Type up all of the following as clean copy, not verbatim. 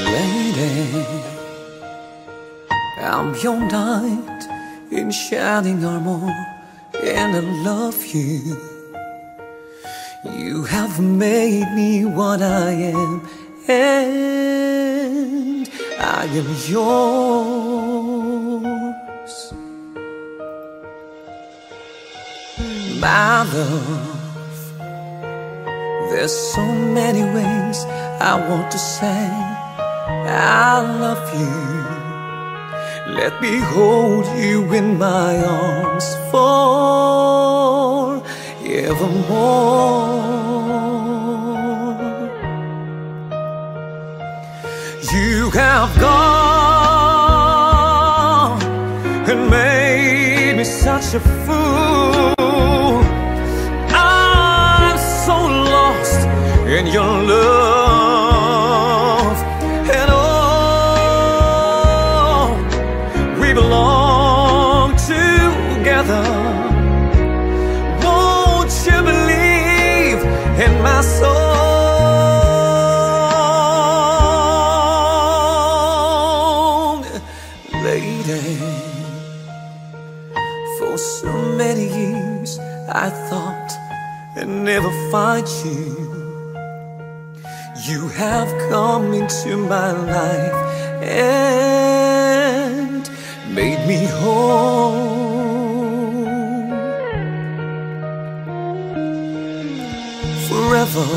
Lady, I'm your knight in shining armor, and I love you. You have made me what I am, and I am yours. My love, there's so many ways I want to say I love you. Let me hold you in my arms forevermore. You have gone and made me such a fool. I'm so lost in your love, and oh, we belong together. Won't you believe in my song, lady? For so many years I thought I'd never find you. You have come into my life and made me whole. Forever,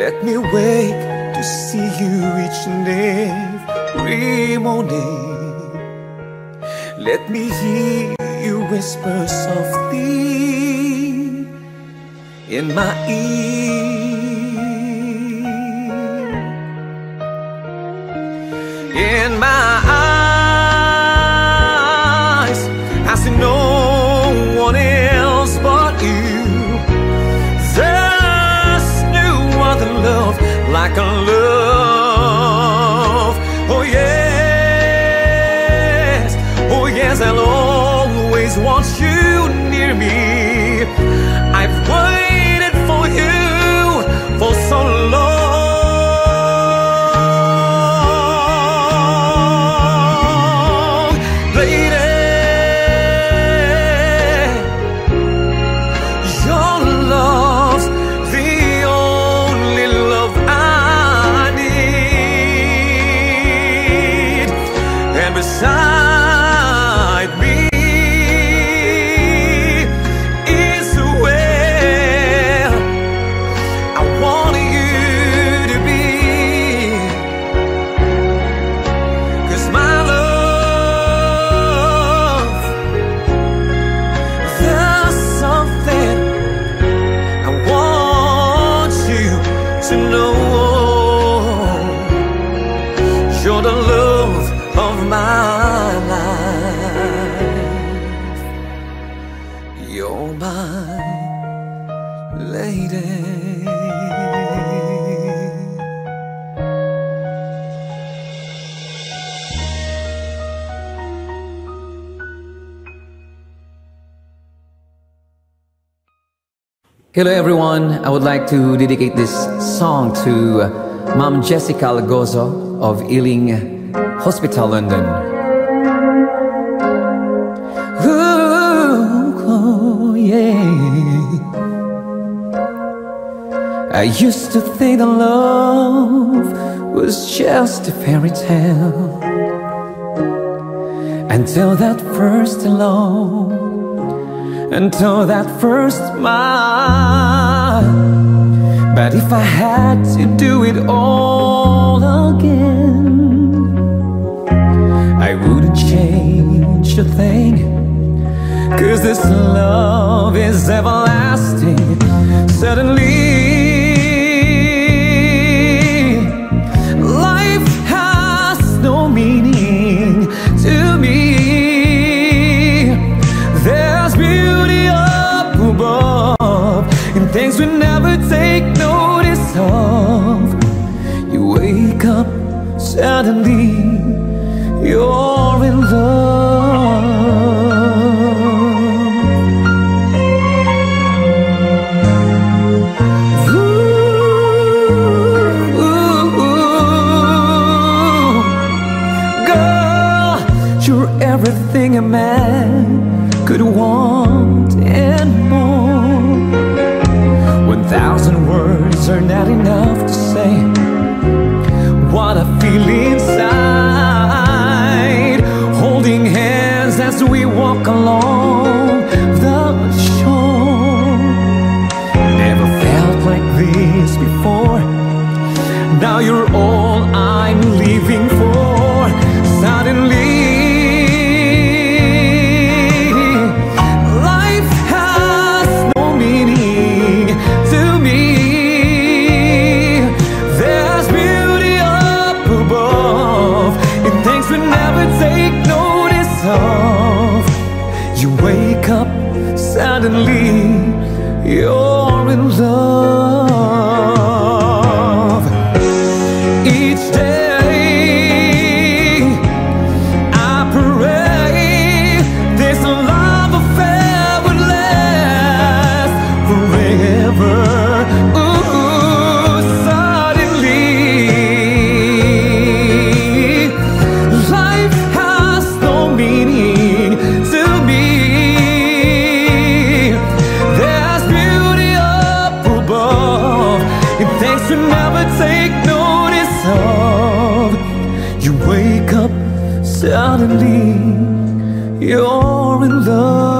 let me wake to see you each and every morning. Let me hear you whisper softly in my ear. In my eyes, I see no one else but you. There's no other love like a love. Oh yes, oh yes, I'll always want you near me. I've waited for you for so long. Beside me is where I want you to be. 'Cause my love, there's something I want you to know. You're the love of my life. You're my lady. Hello everyone, I would like to dedicate this song to Mom Jessica Lagozo of Ealing Hospital, London. Ooh, oh, yeah. I used to think that love was just a fairy tale, until that first hello, until that first smile. But if I had to do it all again, I wouldn't change a thing, 'cause this love is everlasting. Suddenly, life has no meaning to me. There's beauty up above in things we never take notice of. You wake up suddenly, you're in love. Ooh, ooh. could want and more. 1,000 words are not enough to say what I feel inside. Holding hands as we walk along the shore. Never felt like this before. Now you're all I'm living for. Suddenly life has no meaning to me. There's beauty up above in things we never take notice of. You wake up, suddenly you're in love. Each day I pray this love affair would last forever. Ooh, suddenly life has no meaning to me. There's beauty up above in things we never take notice of. You wake up, suddenly you're in love.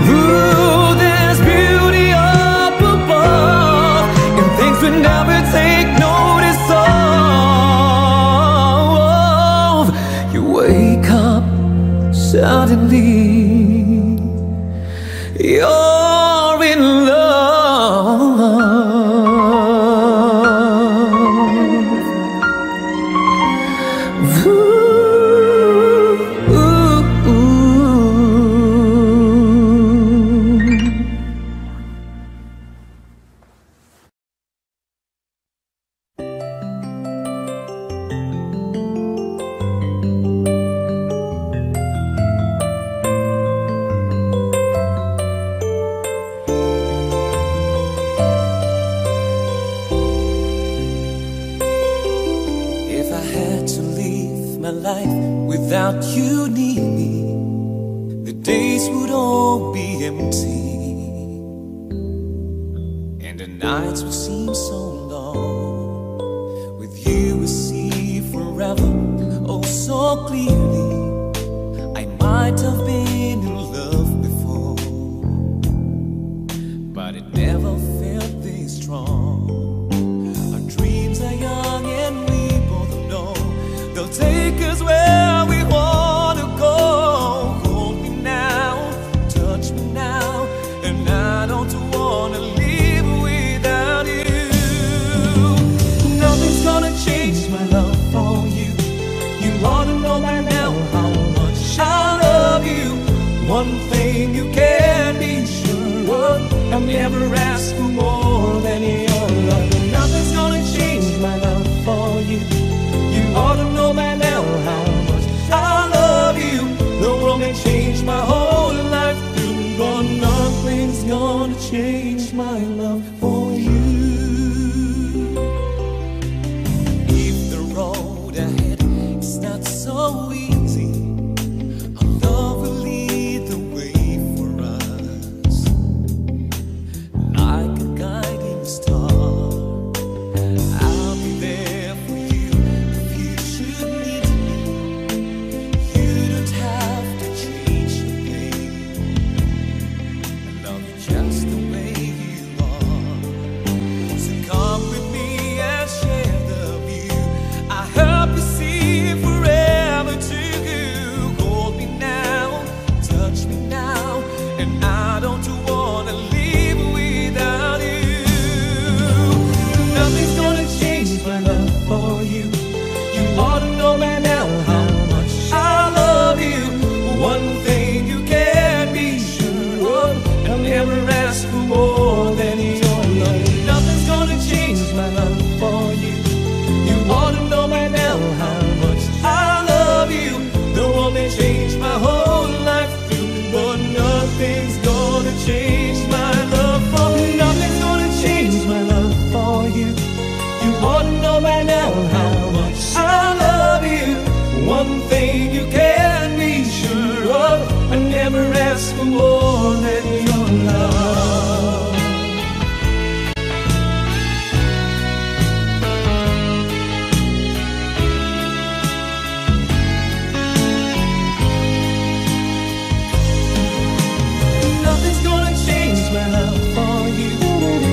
Ooh, there's beauty up above in things we never take notice of. You wake up, suddenly you're in love. Ooh, ooh, ooh. If I had to live my life without you near me, the days would all be empty, and the nights would seem so long. With you I see forever, oh so clearly. I might have been in love before, but it never felt this strong. Our dreams are young and we both know they'll take us where we want to go. Hold me now, touch me now, and I don't want to live without you. Nothing's gonna change my love for you. You ought to know by now how much I love you. One thing you can be sure of, I'll never ask for more than your love. Nothing's gonna change my love for you. You ought to know by now how much I love you. The world may change my whole life through, but nothing's gonna change my love for you. If the road ahead is not so easy, our love will lead the way for us, like a guiding star. I'll be there for you if you should need me. You don't have to change your name. I love you just the way you are. So come with me and share the view. I hope you see forever together. thing you can be sure of, I never ask for more than your love. Nothing's gonna change my love for you.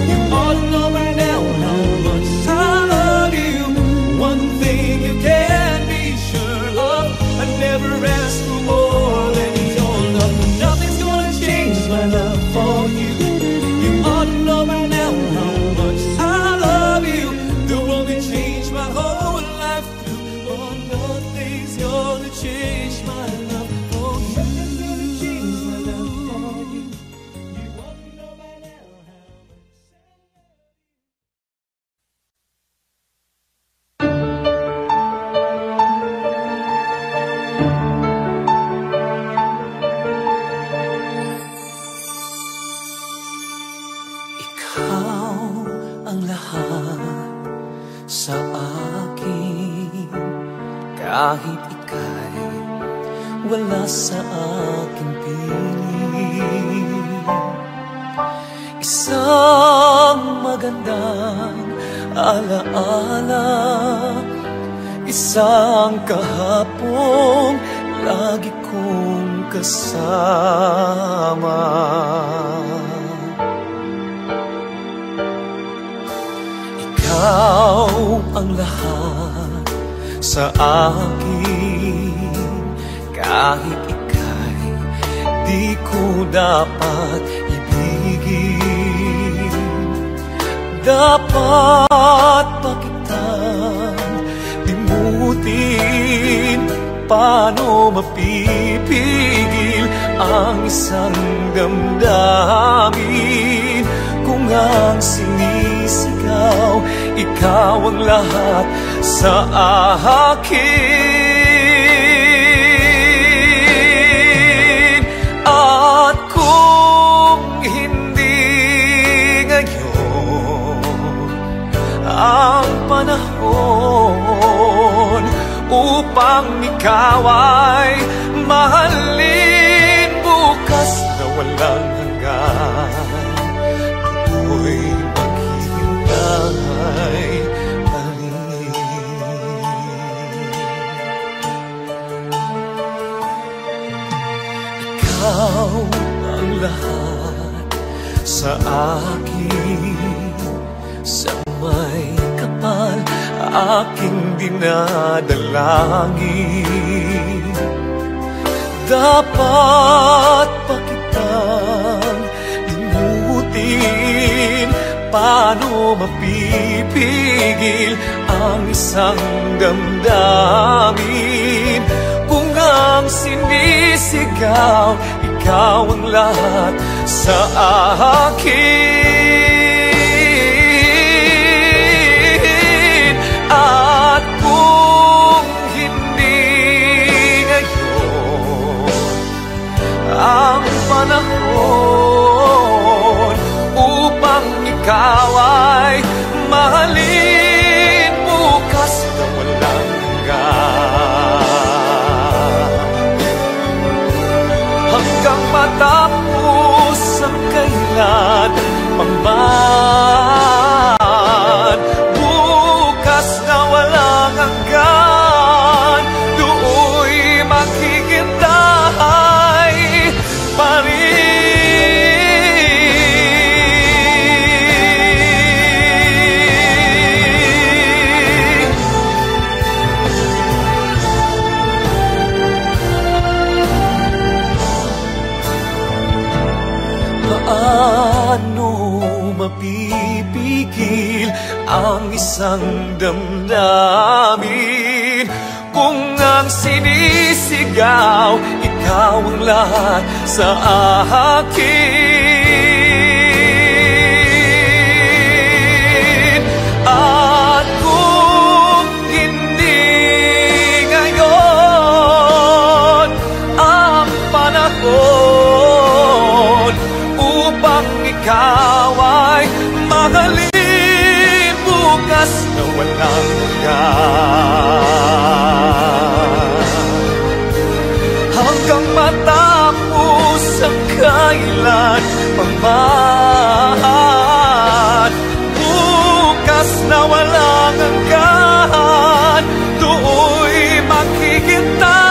You ought to know by now how much I love you. One thing you can be sure of, I never ask for more than your love. Nothing's gonna change my love for you. You ought to know by now how much I love you. The one that changed my whole life through. Oh, nothing's gonna change my love for you. Nothing's gonna change my love for you. You ought to know by now how much ikaw ang lahat sa akin, kahit ika'y wala sa aking piling. Isang magandang alaala, isang kahapong lagi kong kasama. Ikaw ang lahat sa akin, kahit ika'y di ko dapat ibigin. Dapat pa kitang limutin, paano mapipigil ang isang damdamin kung ang sinisigaw, ikaw ang lahat sa akin. At kung hindi ngayon ang panahon upang ikaw ay mahalin, bukas na walang hanggan ako'y maghihintay pa rin. Ikaw ang lahat sa akin, sa may kapal aking dinadalangin. Dapat pa kitang limutin, paano mapipigil ang isang damdamin kung ang sinisigaw, ikaw ang lahat sa akin. At kung hindi ngayon ang panahon upang ikaw ay mahalin, bukas na walang hanggan, hanggang matapos ang kailan pangman, bukas na walang hanggan, do'y maghihintay pa rin. Paano mapipigil ang isang damdamin kung ang sinisigaw, ikaw ang lahat sa akin. At kung hindi ngayon ang panahon upang ikaw ay mahalin, bukas na walang hanggan, hanggang matapos ang kailanman. Bukas na walang hanggan, do'y makikintay.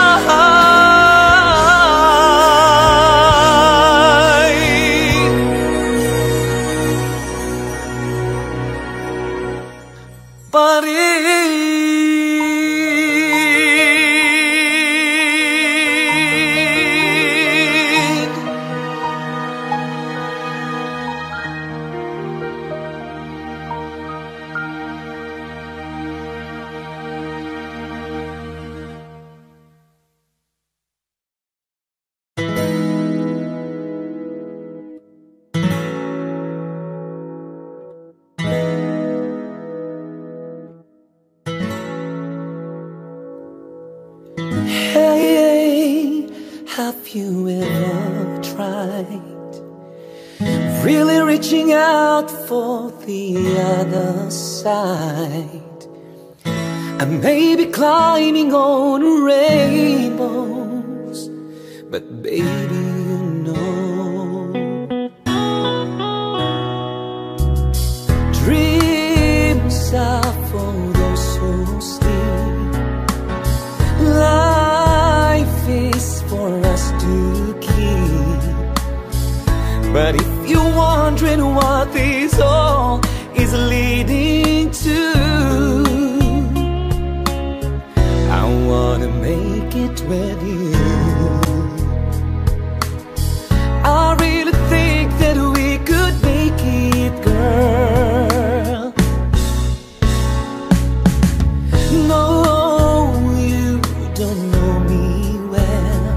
Have you ever tried really reaching out for the other side? And maybe climbing on rainbows, but baby, you know, dreams are for those who sleep. Life is for us to keep. But if you're wondering what this all is leading to, I wanna make it with you. I really think that we could make it, girl. No, you don't know me well,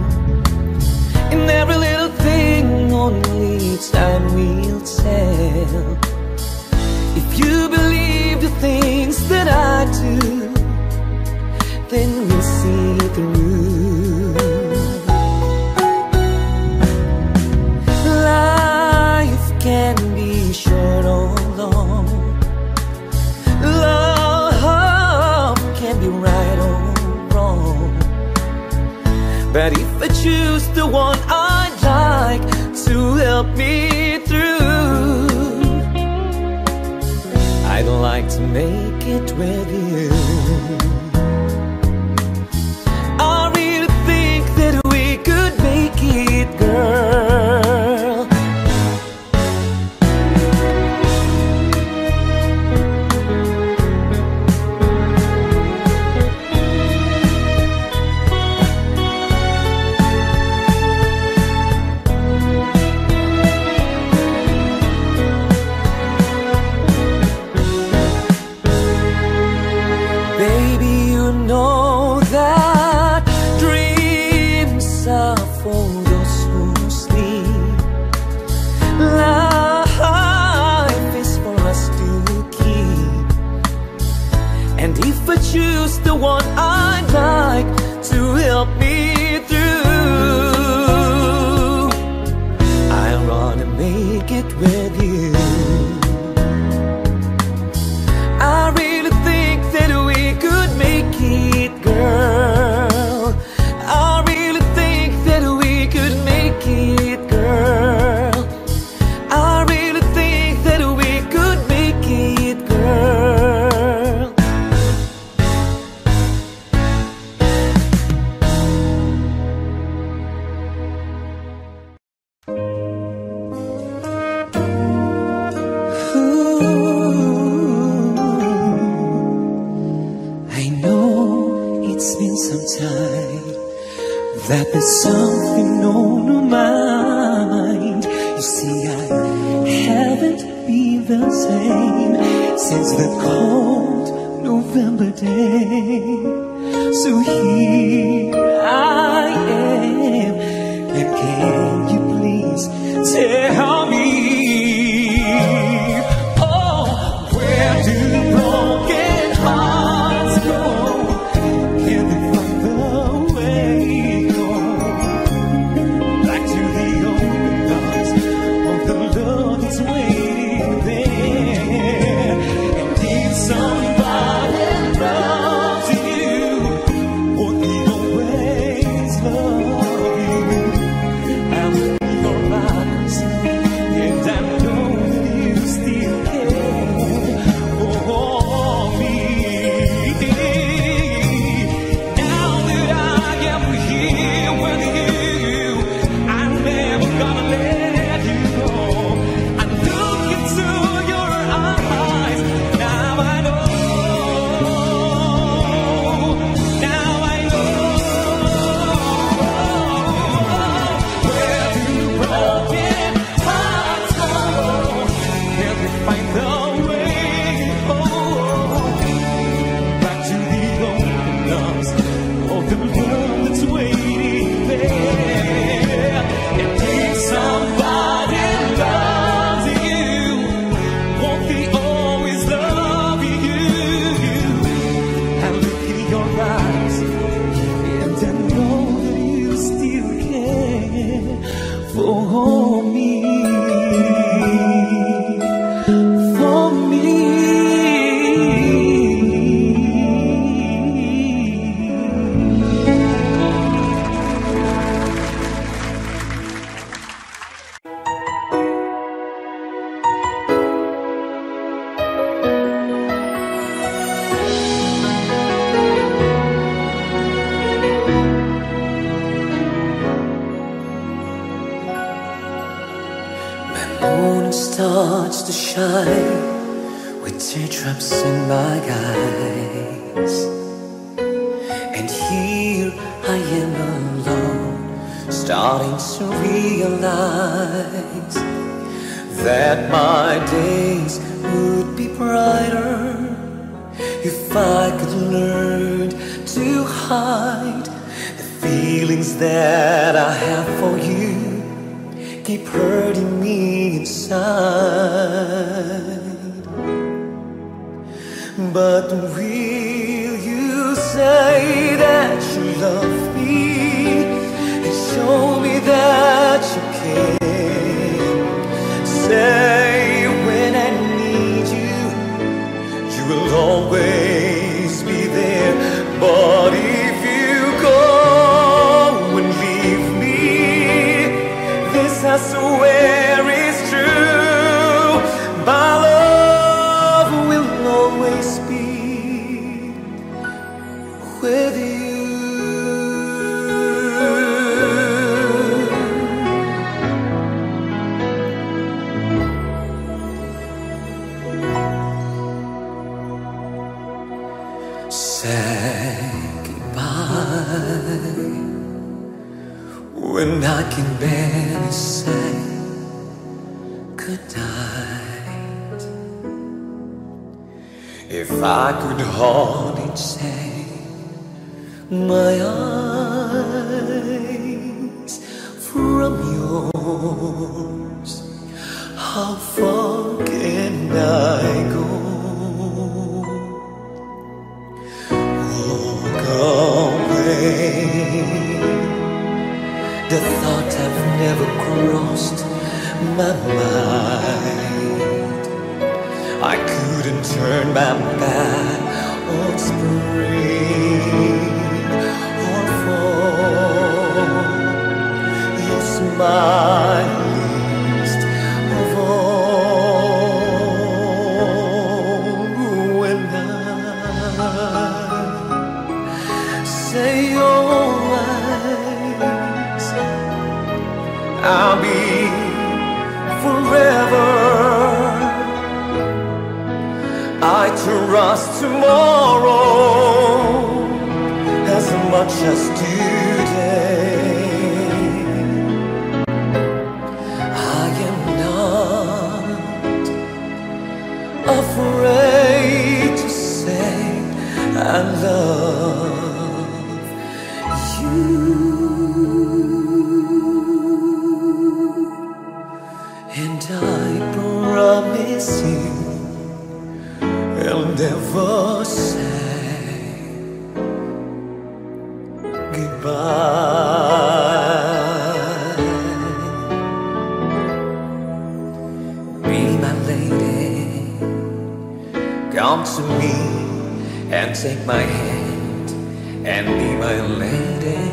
and every little thing only time will tell. If you believe the things that I do, then we'll see through. Life can be short or long. Love can be right or wrong. But if I choose the one I'd like to help me through, I'd like to make it with you. I really think that we could make it, girl. Baby, you know that dreams are for those who sleep. Life is for us to keep. And if I choose the one I'd like to help me through, I wanna make it with you. I really think that we could make it, girl. I really think that we could make it, girl. I really think that we could make it, girl. I know it's been some time that there's something on your mind. You see, I haven't been the same since the cold November day. So here I am, and can you please tell me, oh, where do broken hearts go? Can they find the way home? Back to the old thoughts of the love that's waiting there. And if somebody loves you, won't he always love starts to shine with teardrops in my eyes, and here I am alone, starting to realize that my days would be brighter if I could learn to hide the feelings that I have for you. Keep hurting me inside. But will you say that you love me and show me that you care? Say when I need you, you will always be there. But if you go and leave me, this I swear is true. My love will always be with you. Say goodbye when I can barely say goodnight. If I could only take my eyes from yours, how far can I go? Walk away. The thought have never crossed my mind. I couldn't turn my back on spring or fall. Your smile least of all. When I say your eyes, I'll be forever. I trust tomorrow as much as today. I am not afraid to say I love you. And I promise you I'll never say goodbye. Be my lady, come to me and take my hand and be my lady.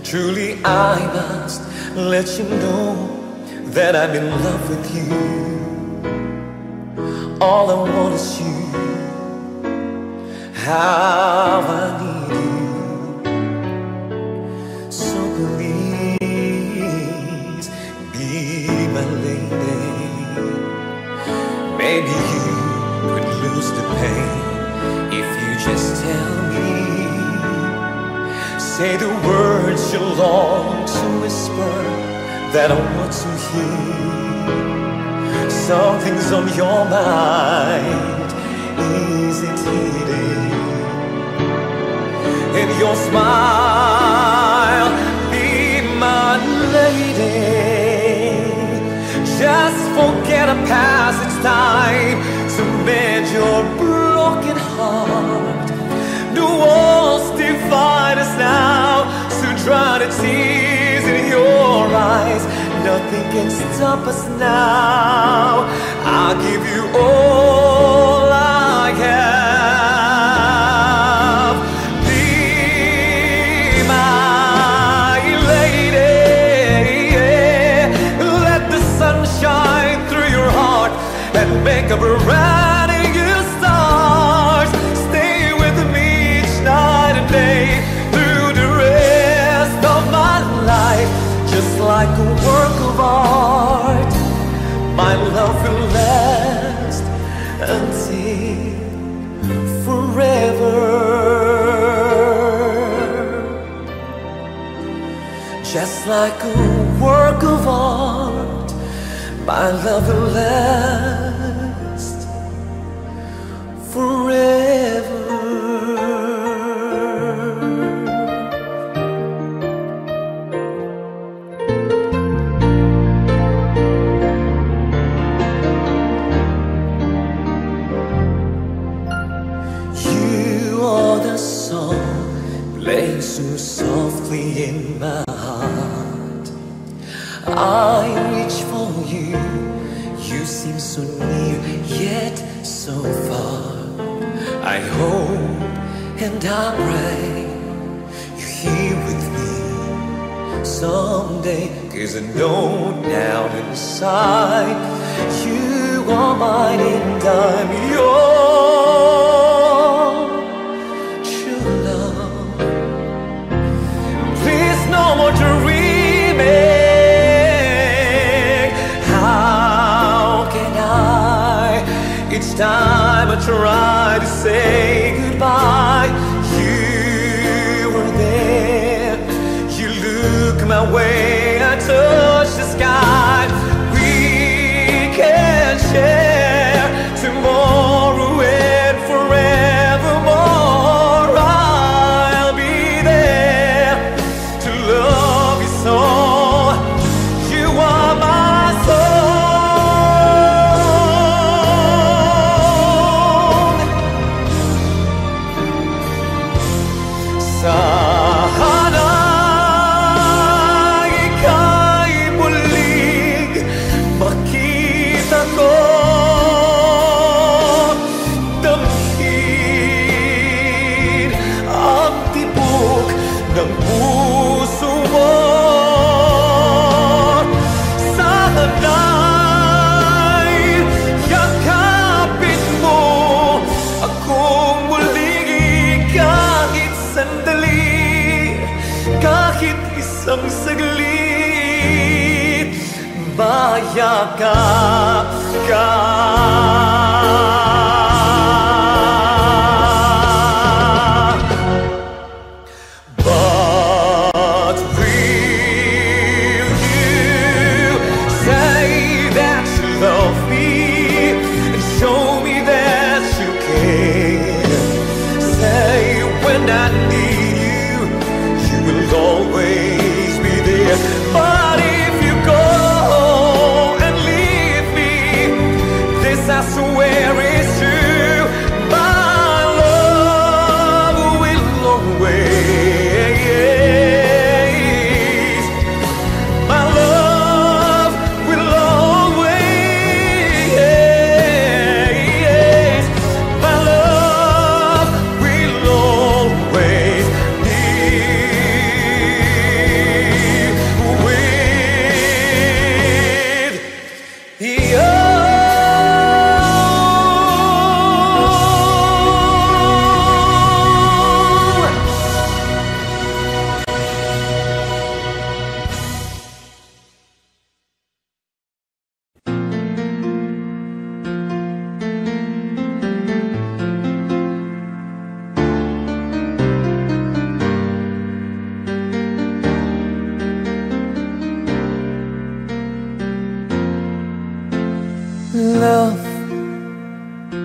Truly I must let you know that I'm in love with you. All I want is you, how I need you. So please be my lady. Maybe you could lose the pain if you just tell me. Say the words you long to whisper that I want to hear. Something's on your mind, is it hidden in your smile? Be my lady. Just forget a past, it's time to mend your broken heart. The walls divide us now, so dry the tears in your eyes. Nothing can stop us now. I'll give you all I have. Be my lady. Let the sun shine through your heart and make up around you stars. Stay with me each night and day through the rest of my life. Just like a work of art, until forever. Just like a work of art, my love will last forever. Playing so softly in my heart, I reach for you. You seem so near yet so far. I hope and I pray you're here with me someday, 'cause I know down inside you are mine and I'm yours. True love, please no more dreaming. How can I, each time I try to say goodbye, you were there, you look my way, I touch the sky. We can share tomorrow and forevermore. I'll be there to love you so. You are my song. Sana ika'y muling makita ko, damhin ang tibok ng puso mo. Sana'y yakapin mo akong muling kahit sandali, kahit isang saglit, mayakap ka. But will you say that you love me and show me that you care? Say when I need you, you will always be there. But if you go and leave me, this I swear is true. My love will always, my love will always, my love will always be with you. Love,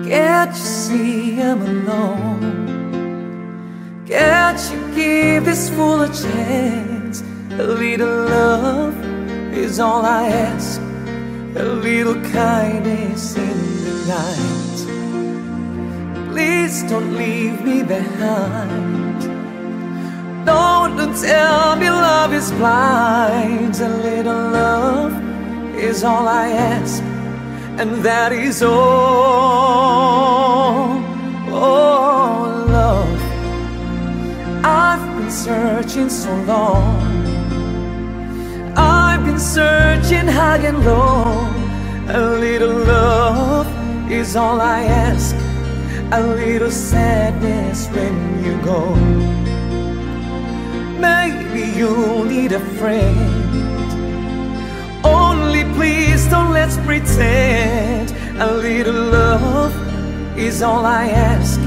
can't you see I'm alone? Can't you give this fool a chance? A little love is all I ask, a little kindness in the night. Please don't leave me behind. Don't tell me love is blind. A little love is all I ask, and that is all. Oh, love, I've been searching so long. I've been searching high and low. A little love is all I ask, a little sadness when you go. Maybe you'll need a friend, only please don't let's pretend. A little love is all I ask,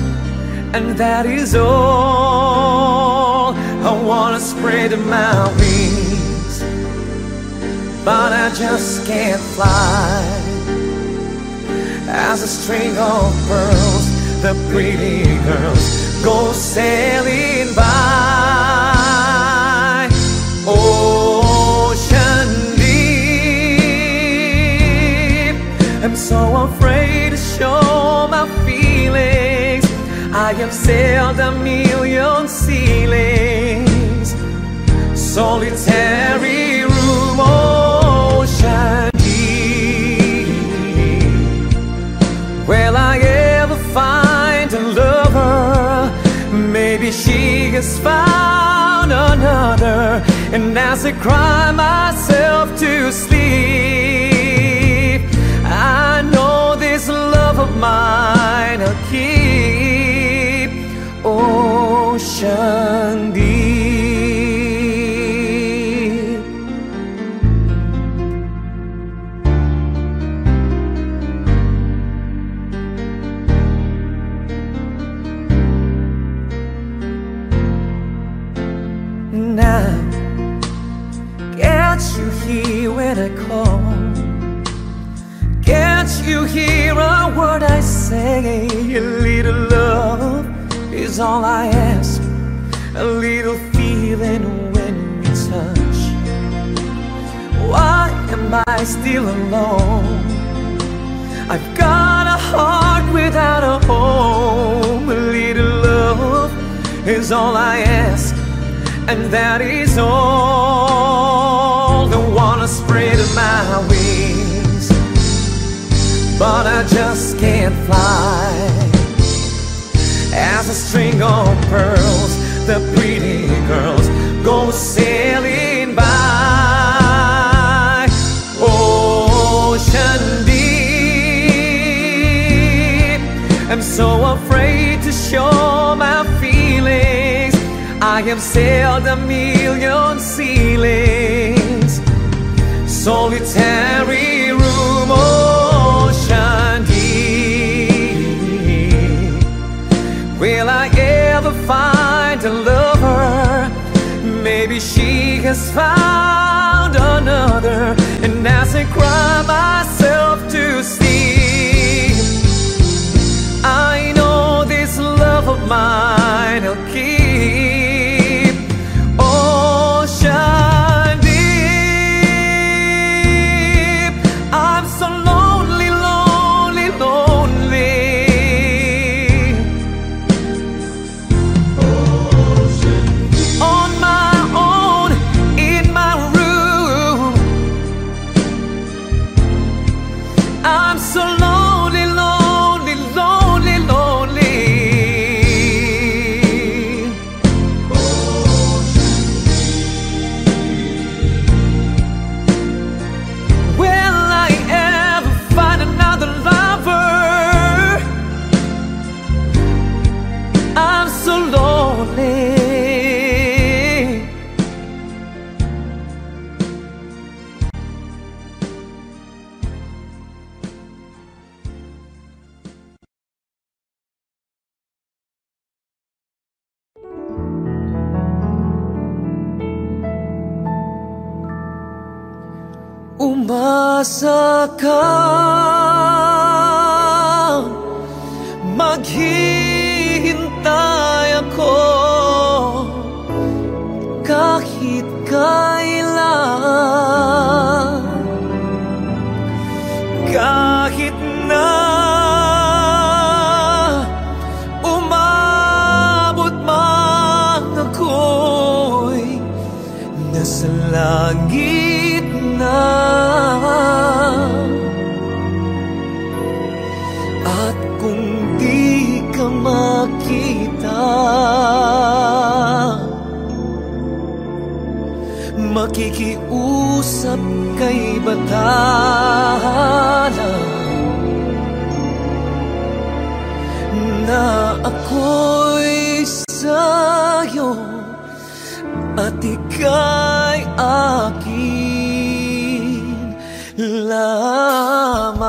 and that is all. I wanna spread my wings, but I just can't fly. As a string of pearls, the pretty girls go sailing by. Ocean deep, I'm so afraid to show my feelings. I have sailed a million sea lanes, solitary room, ocean deep. Will I ever find a lover? Maybe she has found another. And as I cry myself to sleep, I know this love of mine I'll keep. Ocean deep. Now can't you hear when I call? Can't you hear a word I say? A little love is all I ask, a little feeling when we touch. Why am I still alone? I've got a heart without a home. A little love is all I ask, and that is all. I wanna spread my wings, but I just can't fly. As a string of pearls, the pretty girls go sailing by. Ocean deep, I'm so afraid to show my feelings. I have sailed a million sea lanes, solitary room, ocean deep. Will I ever find a lover? Maybe she has found another. And as I cry myself to sleep, I know this love of mine I'll keep. Ocean deep, I'm so lonely, lonely, lonely. On my own, in my room, I'm so lonely, lonely, lonely, lonely. Will I ever find another lover? I'm so lonely. Umasa ka, maghihintay ako kahit kailan, kahit na umabot man ako'y nasa langit na. At kung di ka makita, makikiusap kay batala na ako'y sa'yo at ika'y akin lamang.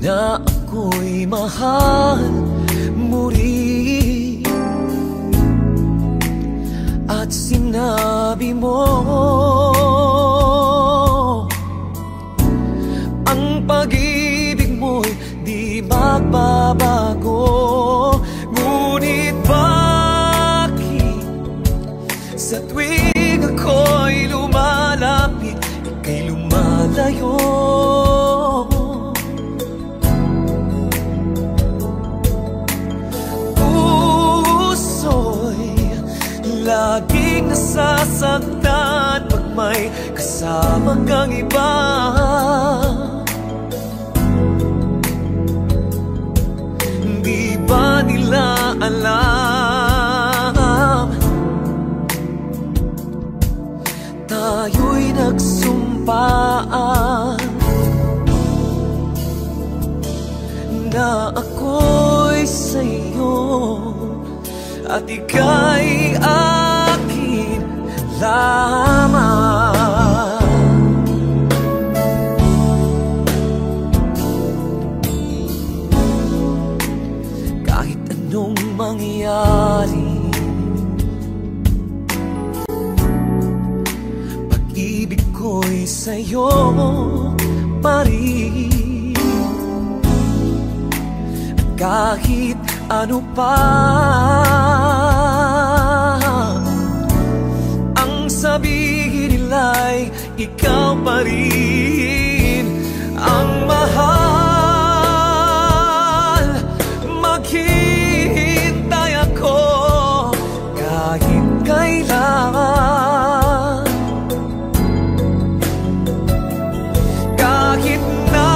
na ako'y mahal mo rin. At sinabi mo ang pag-ibig mo'y di magbabago. Ngunit bakit sa tuwing ako'y lumalapit, ika'y lumalayo? Laging nasasaktan pag may kasama kang iba. Di ba nila alam, tayo'y nagsumpaan na ako'y sa'yo at ika'y akin lamang. Kahit anong mangyari, pag-ibig ko'y sa'yo pa rin. Kahit ano pa ang sabihin nila'y ikaw pa rin ang mahal. Maghihintay ako kahit kailan, kahit na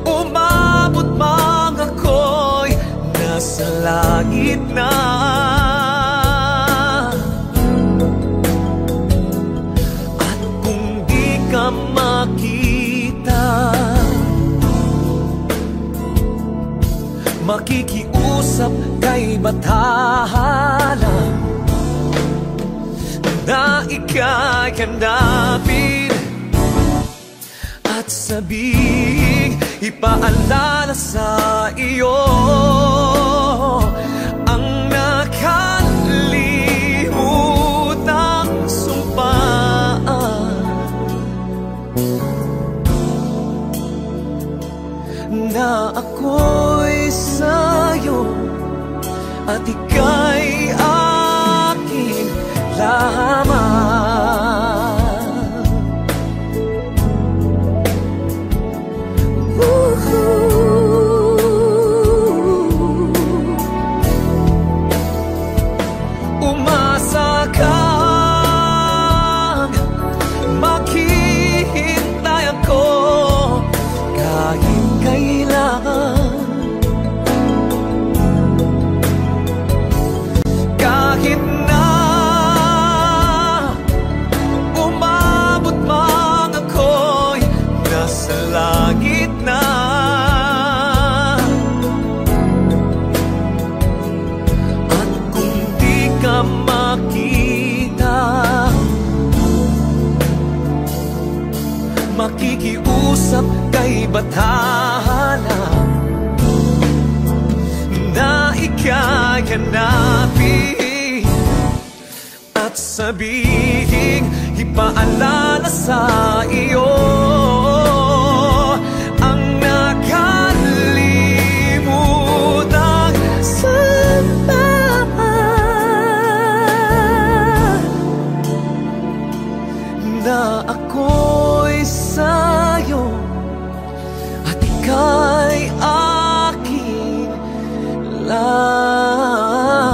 umabot mang ako'y nasa langit na. At kung di ka makita, makikiusap kay bathala na ika'y hanapin at sabihing ipaalala sa iyo ang nakalimutang sumpaan na ako'y sa'yo at ika'y akin lamang. Umasa kang maghihintay ako kahit kailan, kahit na umabot man ako'y nasa langit na. At kung di ka makita, makikiusap kay bathala na ika'y hanapin at sabihing ipaalala sa iyo ang nakalimutang sumpaan na ako'y sa'yo at ika'y akin lamang.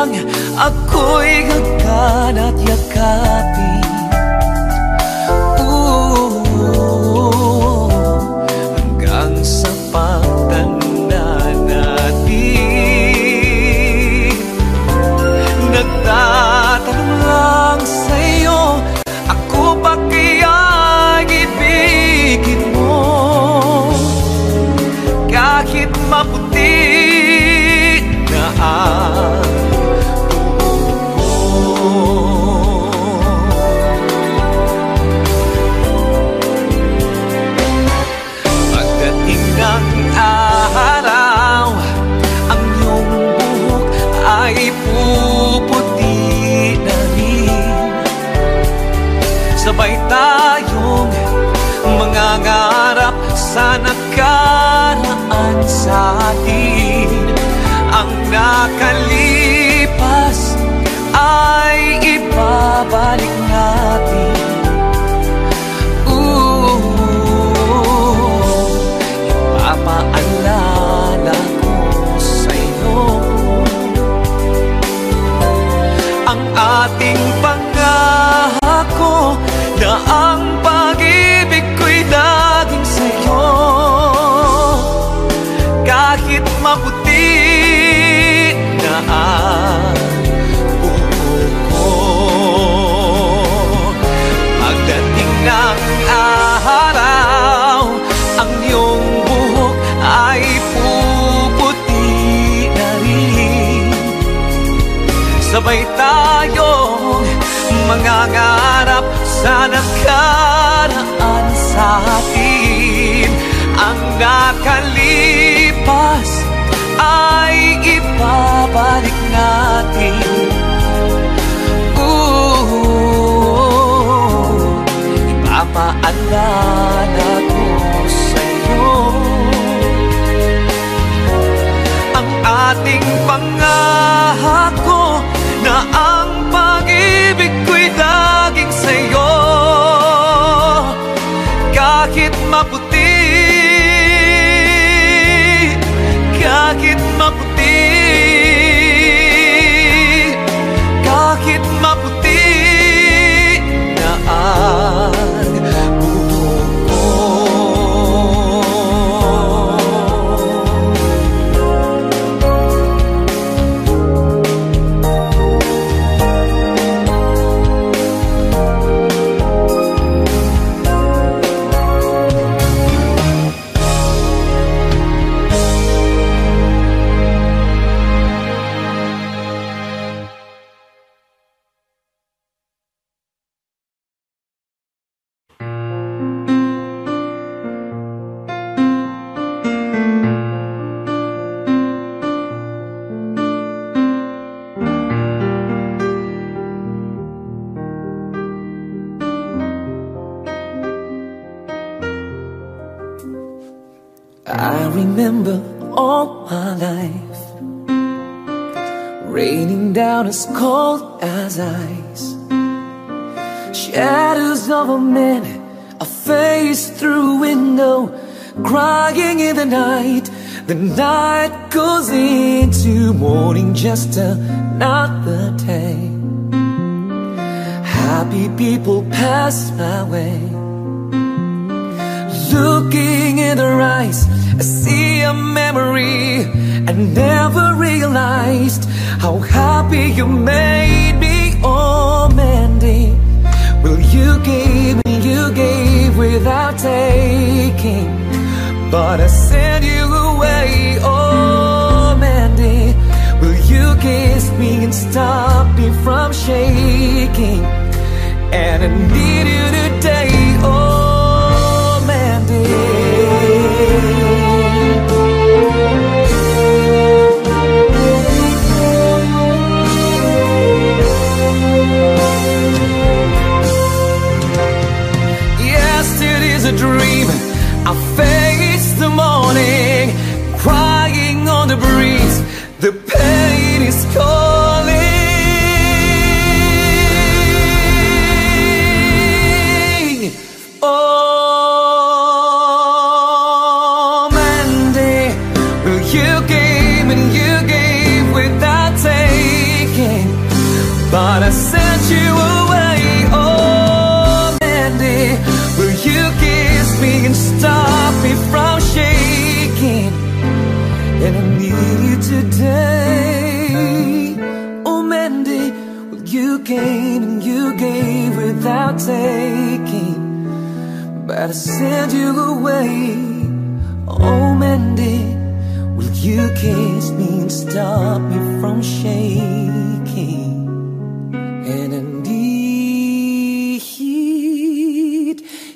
lang ako'y hagkan at yakapin. Hanggang sa pagtanda natin. Nagtatanong lang sa'yo, ako pa kaya ibigin mo? Kahit maputi na ang pagdating ng araw, ang iyong buhok ay puputi na rin. Sabay tayong mangangarap sa nakaraan sa atin. Ang nakalipas ay ibabalik natin. Ipapaalala ko sa'yo ang ating pangako na ang pag-ibig ko'y laging sa'yo. Kahit maputi na ang buhok ko, pagdating ng araw, ang iyong buhok ay puputi na rin. Sabay tayong mangangarap sa nakaraan sa atin. Ang nakalipas ay ibabalik natin. Ipapaalala ko sa'yo ang ating pangako na ang pag-ibig ko'y laging sa'yo. Kahit maputi, kahit maputi, kahit maputi na ang buhok ko. I remember all my life raining down as cold as ice. Shadows of a man, a face through a window, crying in the night. The night goes into morning, just another day. Happy people pass my way. Looking in their eyes, I see a memory. I never realized how happy you made me. Oh, Mandy, well, you gave without taking, but I sent you away. Oh, Mandy, will you kiss me and stop me from shaking? And I need you today. Oh, Mandy. Yesterday's a dream. I face the morning, crying on the breeze. The pain is calling. but I sent you away. Oh, Mandy, will you kiss me and stop me from shaking? And I need you today. Oh, Mandy, well, you gave and you gave without taking, but I sent you away. Oh, Mandy, will you kiss me and stop me from shaking? And I need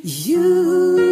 you.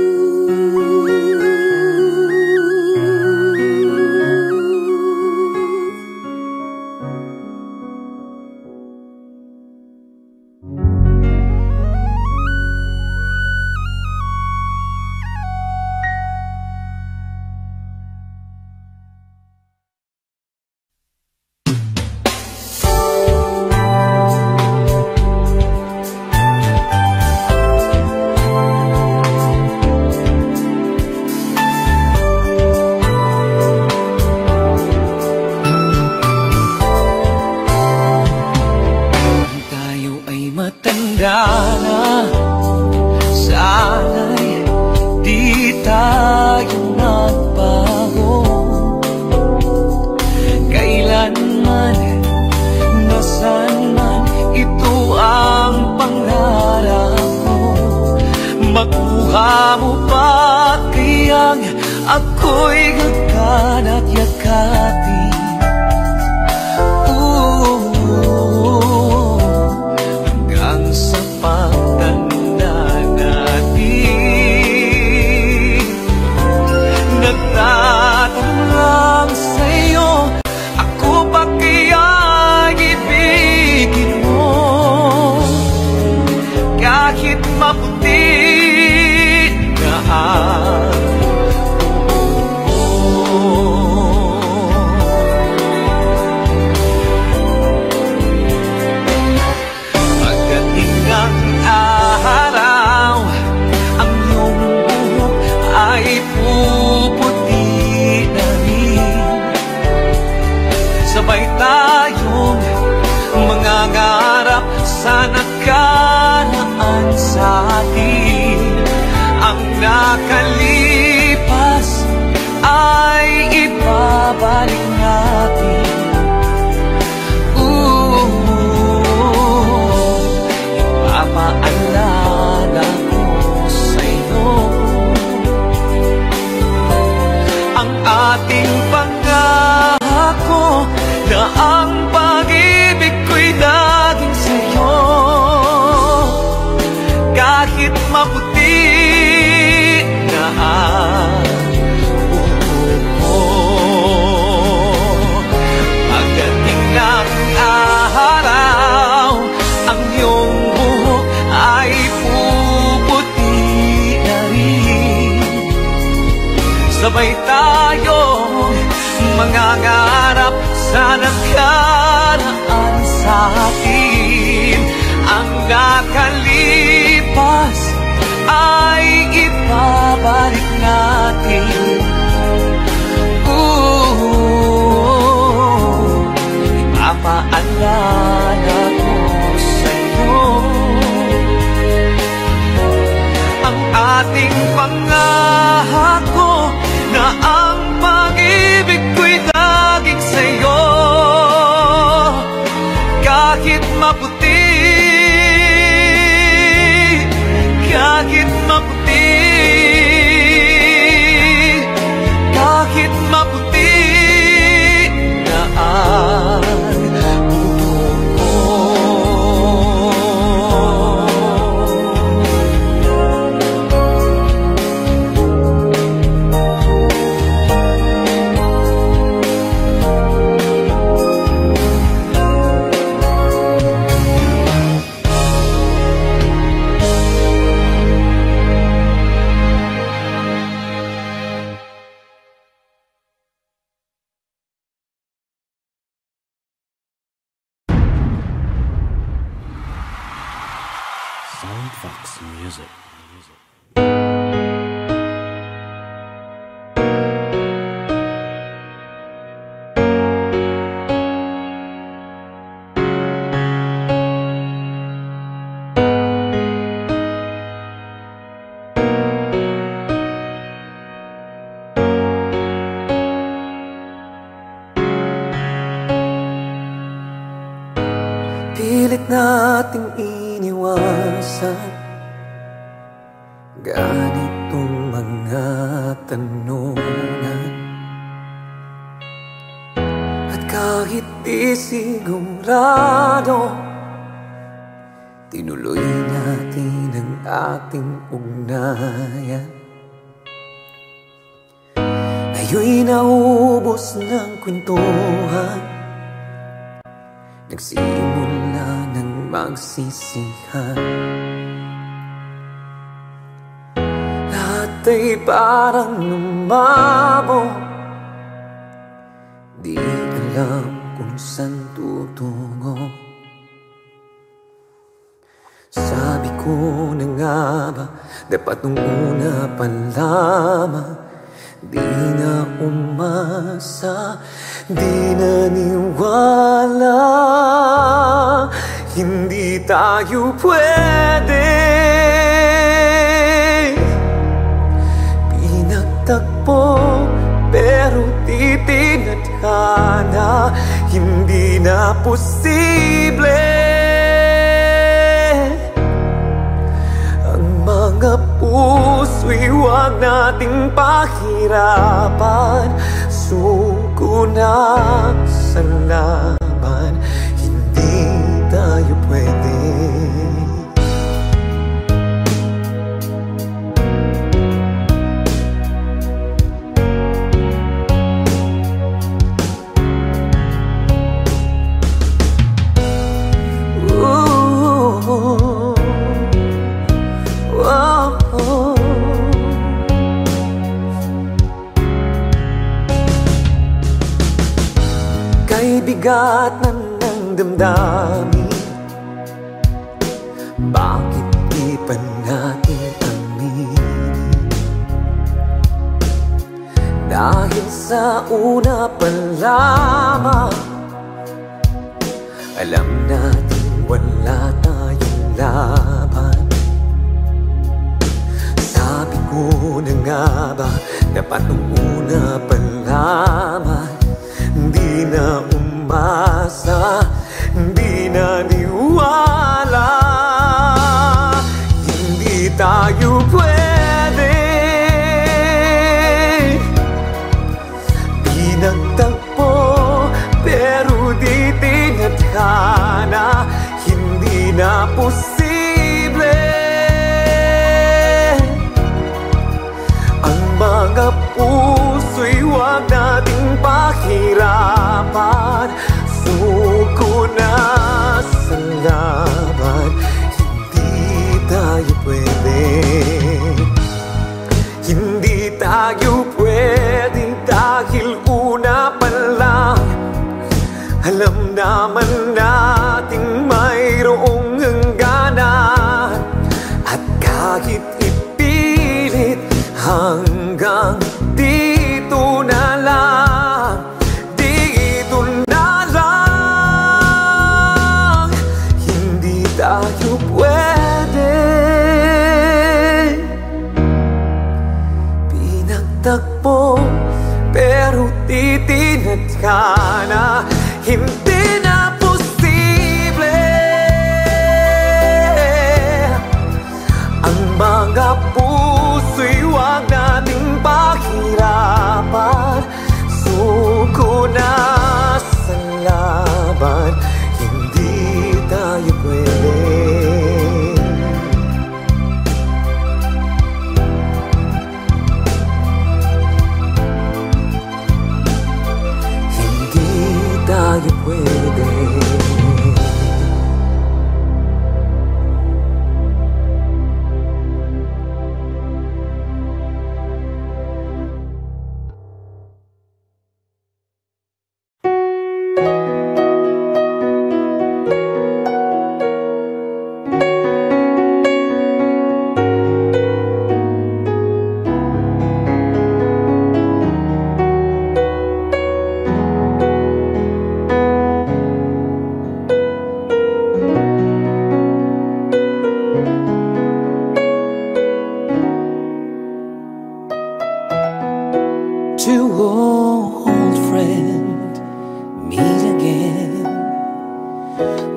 Makuha mo pa kayang ako'y hagkan at yakapin? Hanggang sa pagtanda natin, nagtatanong lang sa'yo, ako pa kaya ibigin mo? Kahit maputi pagdating ng araw, ang iyong buhok ay puputi na rin. Sabay tayong mangangarap sa nakaraan sa atin. Ang nakalipas ay ibabalik natin. Ipapaalala ko sa'yo ang ating pangako na ang pag-ibig ko'y laging sa'yo. Kahit maputi na ang buhok mo, pagdating ng araw, ang iyong buhok ay puputi na rin. Sabay tayong mangangarap sa nakaraan sa atin. Ang nakalipas ay ibabalik natin. Ipapaalala ko sa'yo ang ating pangako na ang pag-ibig ko'y laging sa'yo. Kahit maputi, kahit maputi, kahit maputi na ang buhok ko. Soundfox Music. Pilit nating iniwasan ganitong mga tanungan. At kahit di sigurado, tinuloy natin ang ating ugnayan. Ngayon'y naubos ng kwentuhan, nagsimula ng magsisihan. Lahat ay parang lumabo, di alam kung saan tutungo. Sabi ko na nga ba, dapat nung una pa lamang, di na umasa, di naniwala. Hindi tayo pwede. Pinagtagpo pero di tinadhana, hindi na posible. Ang mga puso'y huwag nating pahirapan. Suko na sa laban, hindi tayo pwede. Bigat na ng damdamin, bakit di pa natin aminin? Dahil sa una pa lamang, alam natin wala tayong laban. Sabi ko na nga ba, dapat nung una pa lamang, di na umasa, di na niwala. Hindi tayo pwede. Pinagtagpo pero di tinadhana, hindi na posible. Ang mga puso'y huwag nating pahirapan. Suko na sa laban, hindi tayo pwede. Hindi tayo pwede dahil una pa lang, alam naman natin mayroong hangganan. At kahit ipilit hanggang dito na lang, dito na lang, hindi tayo pwede. Pinagtagpo pero titinadhana, hindi na posible. Ang mga puso'y huwag nating pahirapan. Suko na sa laban, hindi tayo pwede. Hindi tayo pwede.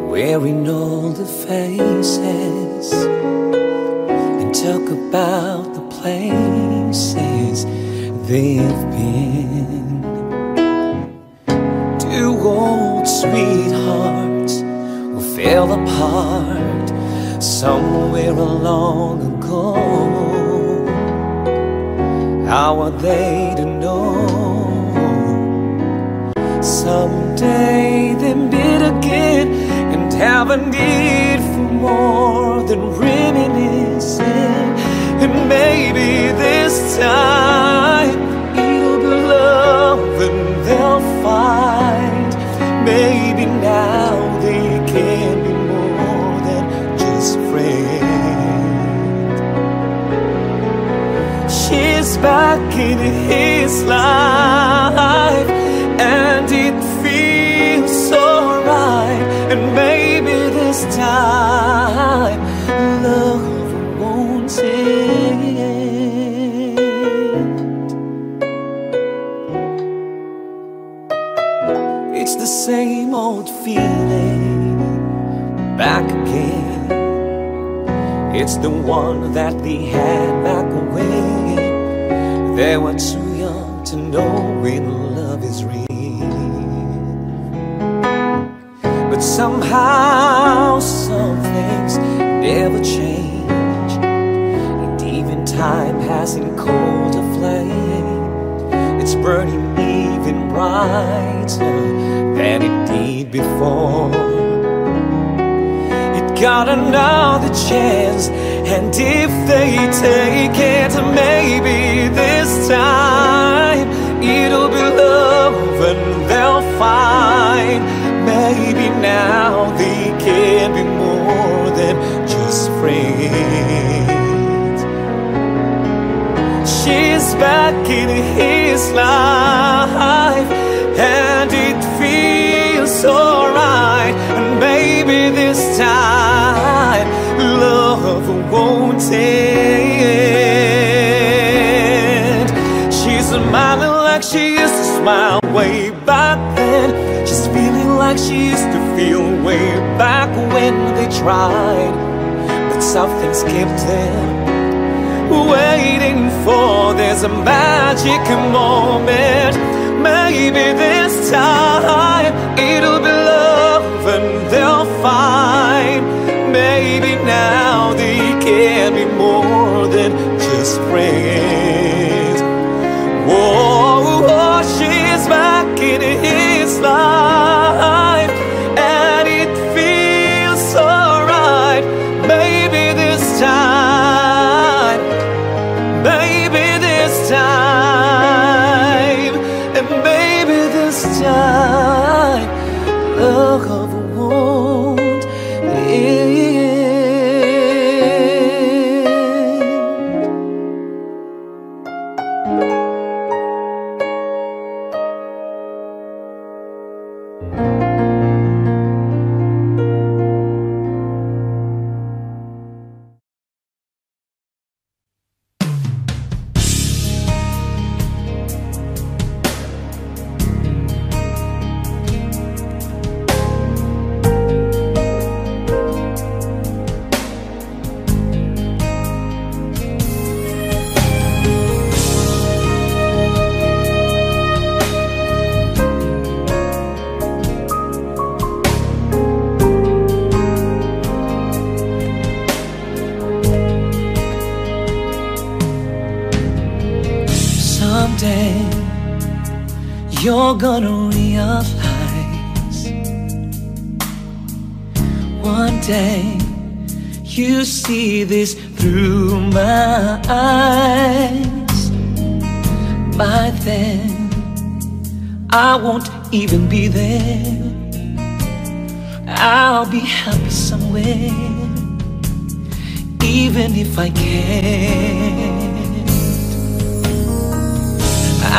wearing all the faces, and talk about the places they've been. Two old sweethearts who fell apart somewhere long ago. How are they to know? Someday they meet again and have a need for more than reminiscing. And maybe this time it'll be love and they'll find. Maybe now they can be more than just friends. She's back in his life, and it feels so right. And maybe this time love won't end. It's the same old feeling back again. It's the one that we had back when they were too young to know when love is real. But somehow some things never change, and even time hasn't cooled a flame. It's burning even brighter than it did before. It got another chance, and if they take it, maybe this time it'll be love and they'll find. Maybe now they can be more than just friends. She's back in his life, and it feels so right. And maybe this time love won't end. She's smiling like she used to smile way back then. She's feeling like she used to feel way back when they tried. But something's kept them waiting for there's a magic moment. Maybe this time it'll be love and they'll find. Maybe now they can be more than just friends. Whoa, she's back in his life, and it feels so right. Maybe this time, maybe this time, and maybe this time love won't end. Someday you're gonna realize, one day you see this through my eyes. By then I won't even be there. I'll be happy somewhere, even if I can't.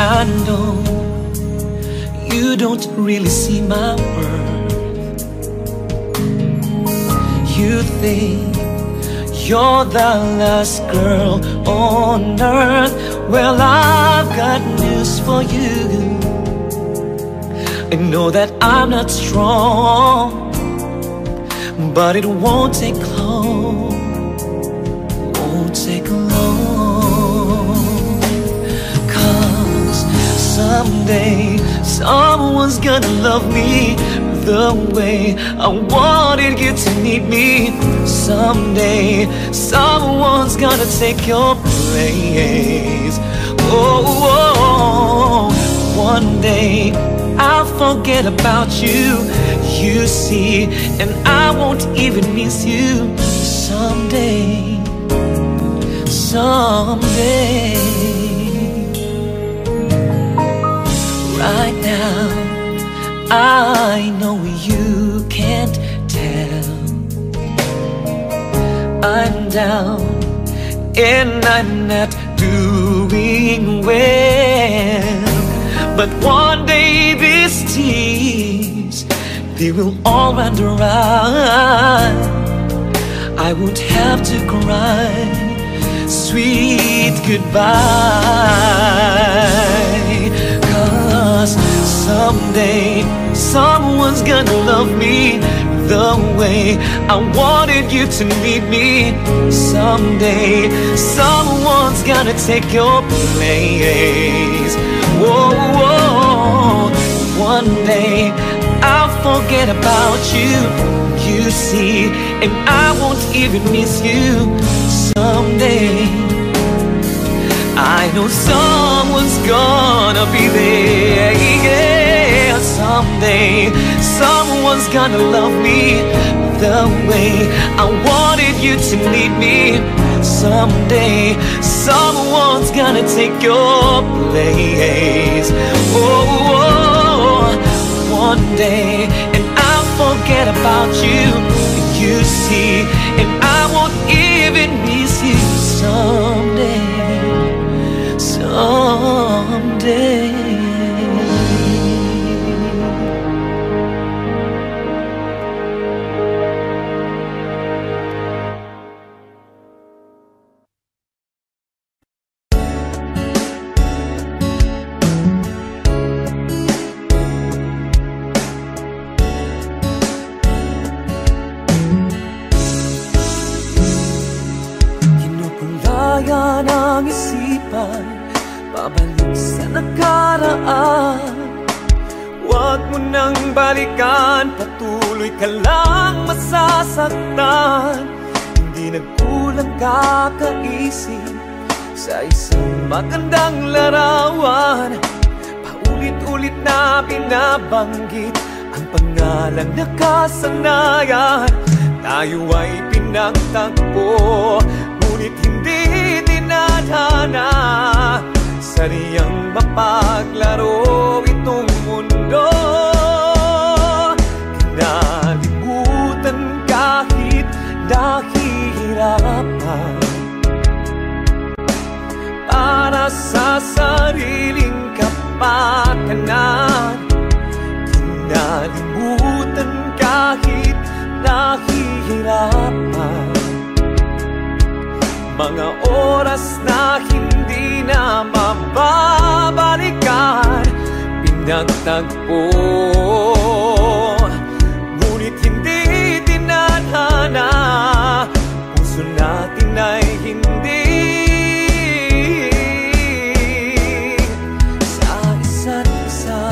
I know you don't really see my worth. You think you're the last girl on earth. Well, I've got news for you. I know that I'm not strong, but it won't take long, won't take long. 'Cause someday someone's gonna love me the way I wanted you to need me. Someday someone's gonna take your place. Oh, oh, one day I'll forget about you, you see, and I won't even miss you. Someday, someday. Right now I know you can't tell I'm down and I'm not doing well. But one day these tears, they will all run dry. I won't have to cry sweet goodbye. 'Cause someday someone's gonna love me the way I wanted you to need me. Someday someone's gonna take your place. Whoa, whoa. One day I'll forget about you, you see, and I won't even miss you. Someday I know someone's gonna be there, yeah. Someday someone's gonna love me the way I wanted you to need me. Someday someone's gonna take your place. Oh, oh, one day, and I'll forget about you, you see, and I won't even miss you. Someday, someday. Kinupulaya ng isipan, babalik sa nakaraan. Huwag mo nang balikan, patuloy ka lang masasaktan. Hindi nagkulang kakaisip sa isang magandang larawan. Paulit-ulit na binabanggit ang pangalan na kasanayan. Tayo ay pinagtagpo, ngunit hindi tinadhana. Sariyang mapaglaro itong mundo. Kinalimutan kahit nahihirapan, para sa sariling kapakanan. Kinalimutan kahit nahihirapan, mga oras na hindi na mababalikan. Pinagtagpo, ngunit hindi tinadhana. Puso natin ay hindi sa isa't isa.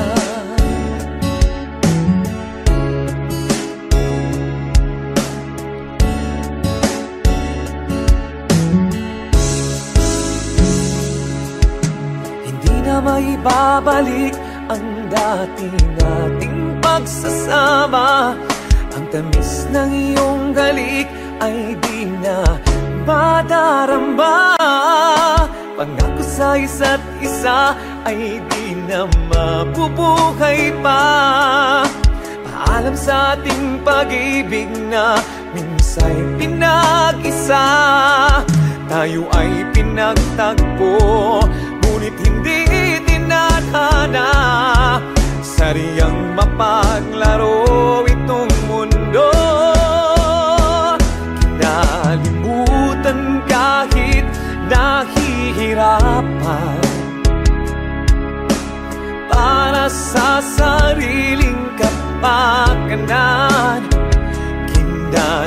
Maibabalik ang dati nating pagsasama. Ang tamis ng iyong halik ay di na madarama. Pangako sa isa't isa ay di na mabubuhay pa. Paalam sa ating pag-ibig na minsa'y pinag-isa. Tayo ay pinagtagpo, ngunit hindi tinadhana. Sariyang mapaglaro itong mundo. Kinalimutan kahit nahihirapan, para sa sariling kapakanan.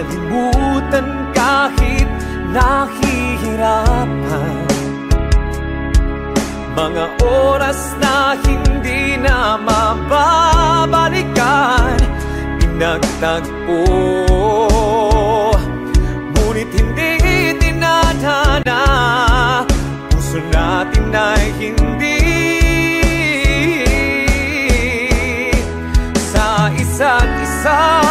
nalimutan kahit nahihirapan. Mga oras na hindi na mababalikan, pinagtagpo, ngunit hindi tinadhana. Puso natin ay hindi sa isa't isa.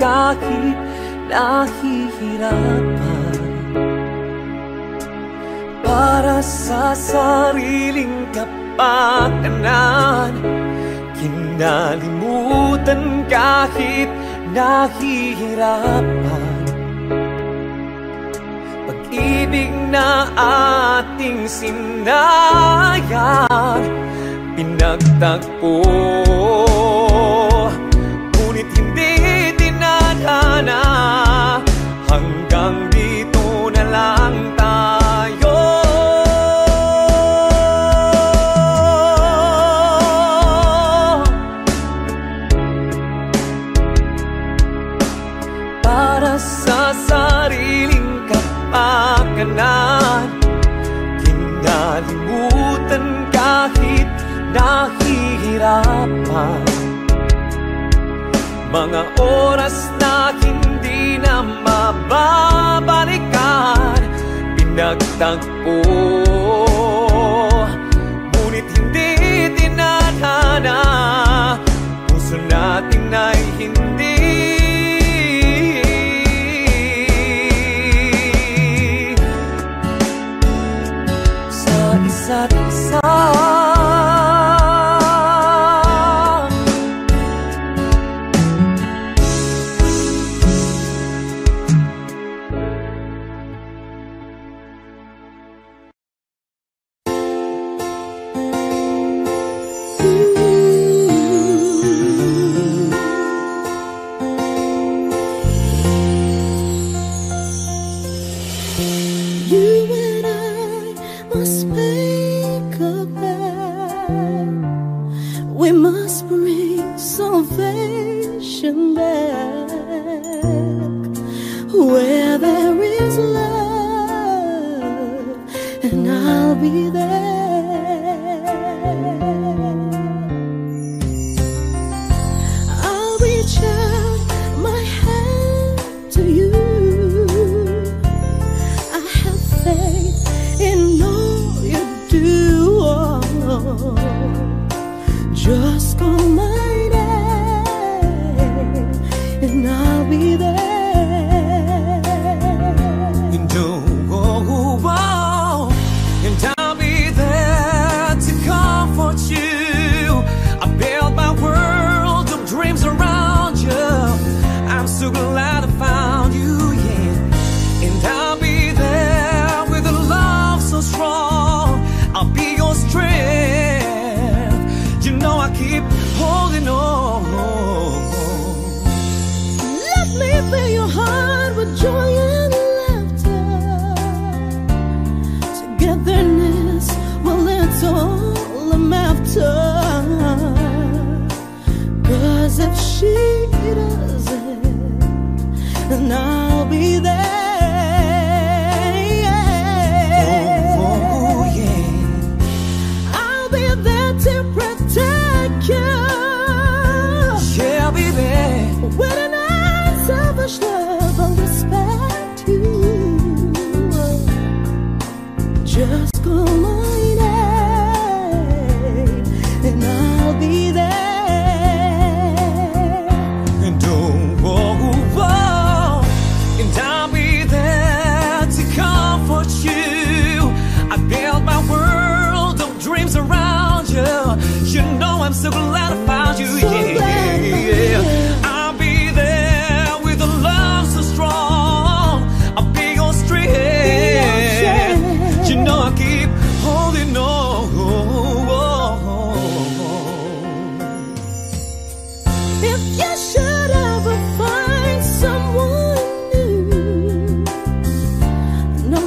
Kahit nahihirapan, para sa sariling kapakanan, kinalimutan kahit nahihirapan. Pag-ibig na ating sinayang, pinagtagpo, ngunit hindi tinadhana. Hanggang dito na lang tayo. Para sa sariling kapakanan, kinalimutan kahit nahihirapan. Mga oras na hindi na mababalikan, pinagtagpo, ngunit hindi tinadhana. Puso natin ay hindi sa isa't isa.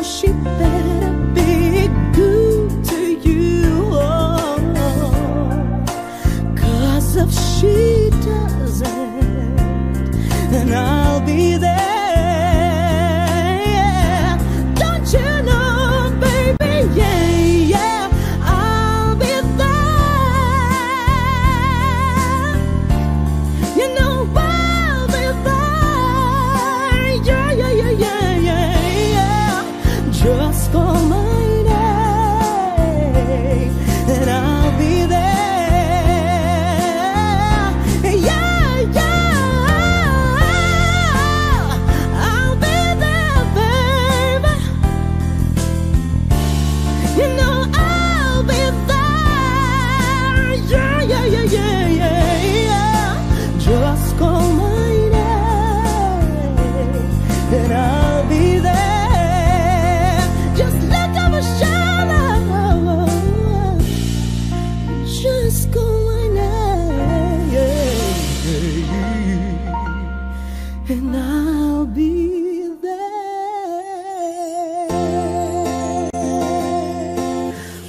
she better be good to you. Oh, 'cause if she doesn't, then I'll be there. Don't you know, baby? Yeah, yeah, I'll be there. You know I'll be there. Yeah, yeah, yeah, yeah, yeah, yeah. Just call my name and I'll be there. Yeah, yeah, I'll be there, baby. You know I'll be there. Yeah, yeah, yeah, yeah, yeah, yeah. Just call my name and I'll be there. Just look over my shoulder. Just call my name and I'll be there.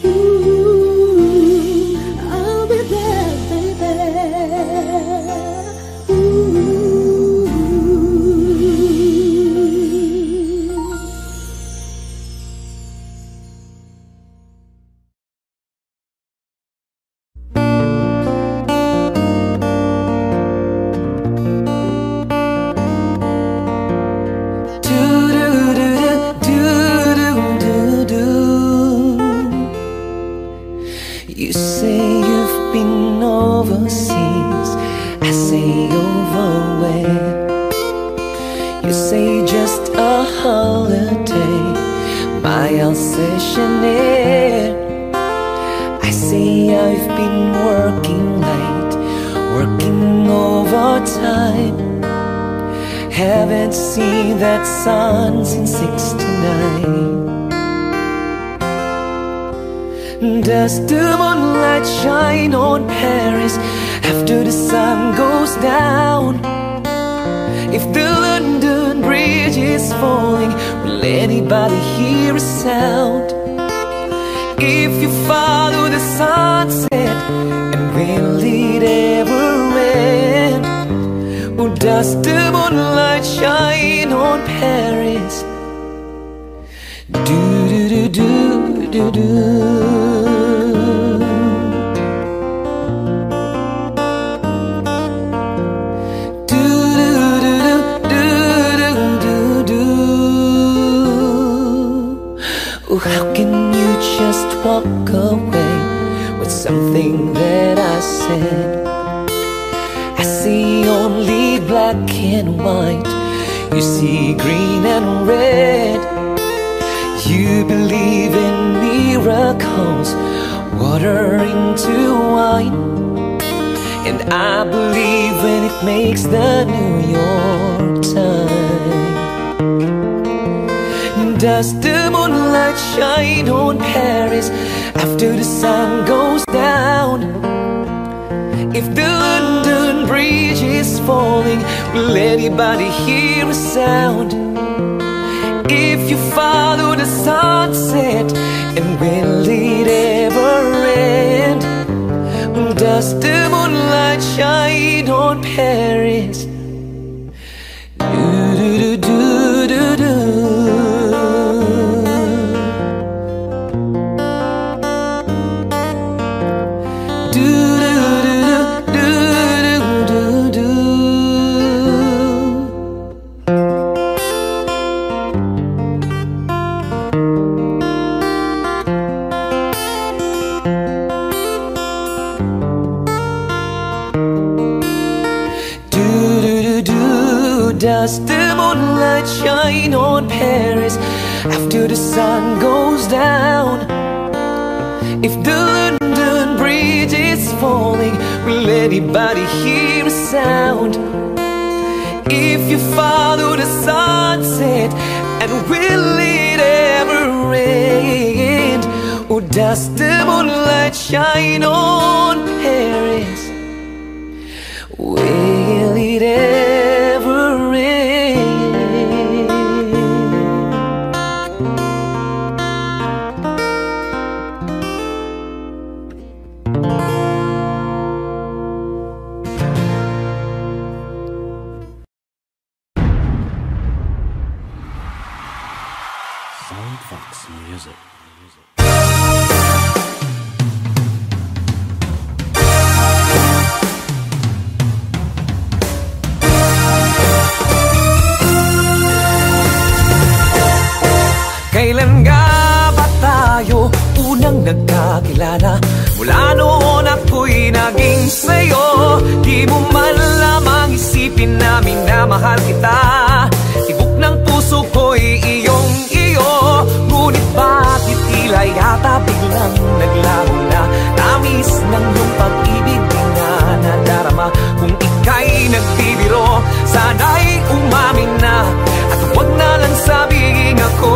Ooh, I'll be there, baby. Ooh. You say you've been overseas, I say over where? You say just a holiday, my Alsatian air. I say I've been working late, working overtime. Haven't seen that sun since '69. Does the moonlight shine on Paris after the sun goes down? If the London Bridge is falling, will anybody hear a sound? If you follow the sunset, and will it ever end? Or does the moonlight shine on Paris? Do do do do do do. How can you just walk away with something that I said? I see only black and white, you see green and red. You believe in miracles, water into wine, and I believe when it makes the New York Times. Does the moonlight shine on Paris after the sun goes down? If the London Bridge is falling, will anybody hear a sound? If you follow the sunset, and will it ever end? Does the moonlight shine on Paris? Do do do do do. Does the moonlight shine on Paris after the sun goes down? If the London Bridge is falling, will anybody hear a sound? If you follow the sunset, and will it ever end? Or does the moonlight shine on Paris? Will it ever end? Fox Music. Kailan nga ba tayo unang nagkakilala? Mula noon ako'y naging sa'yo. Di mo man lamang isipin namin na mahal kita. Tibok ng puso ko'y iyong-iyo. Ngunit bakit tila yata biglang naglaho na? Tamis ng iyong pag-ibig di na nadarama. Kung ika'y nagbibiro, sana'y umamin na. At huwag na lang sabihin ako.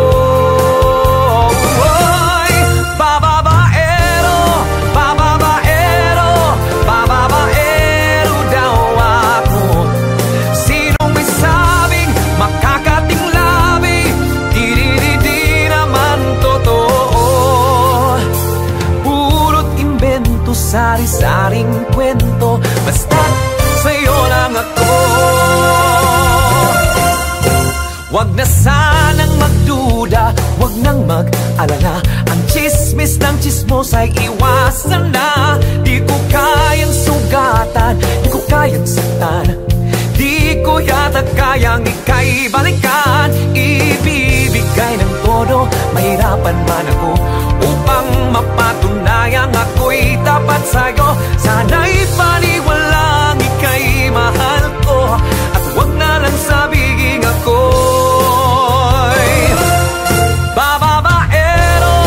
Sari-saring kwento, basta't sa'yo lang ako. Wag na sanang magduda, wag nang mag-alala. Ang chismis ng chismos ay iwasan na. Di ko kayang sugatan, di ko kayang saktan. Di ko yata kayang ika'y balikan. Ibibigay ng todo, mahirapan man ako upang mapatunayang ako'y tapat sa'yo. Sana'y paniwalang ika'y mahal ko. At huwag na lang sabihin ako'y bababaero,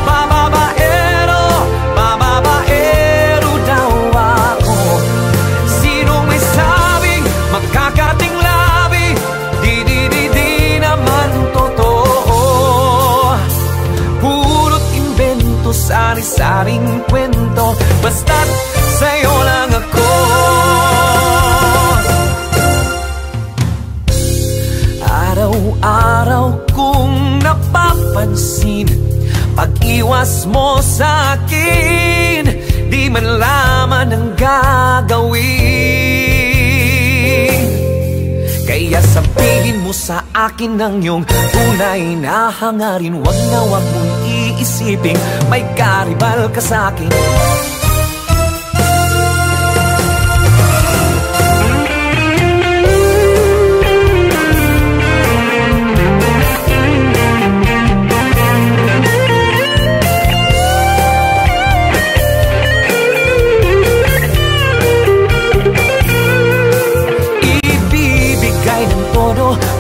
bababaero, bababaero daw ako. Sinong may sabing magkakating labi? Di naman totoo. Purot invento, sari-saring kwento, basta't sa'yo lang ako. Araw-araw kong napapansin pag-iwas mo sa'kin, di man laman ang gagawin. Kaya sabihin mo sa akin ang iyong tunay na hangarin. Wag na wag mong iisiping may karibal ka sa'kin.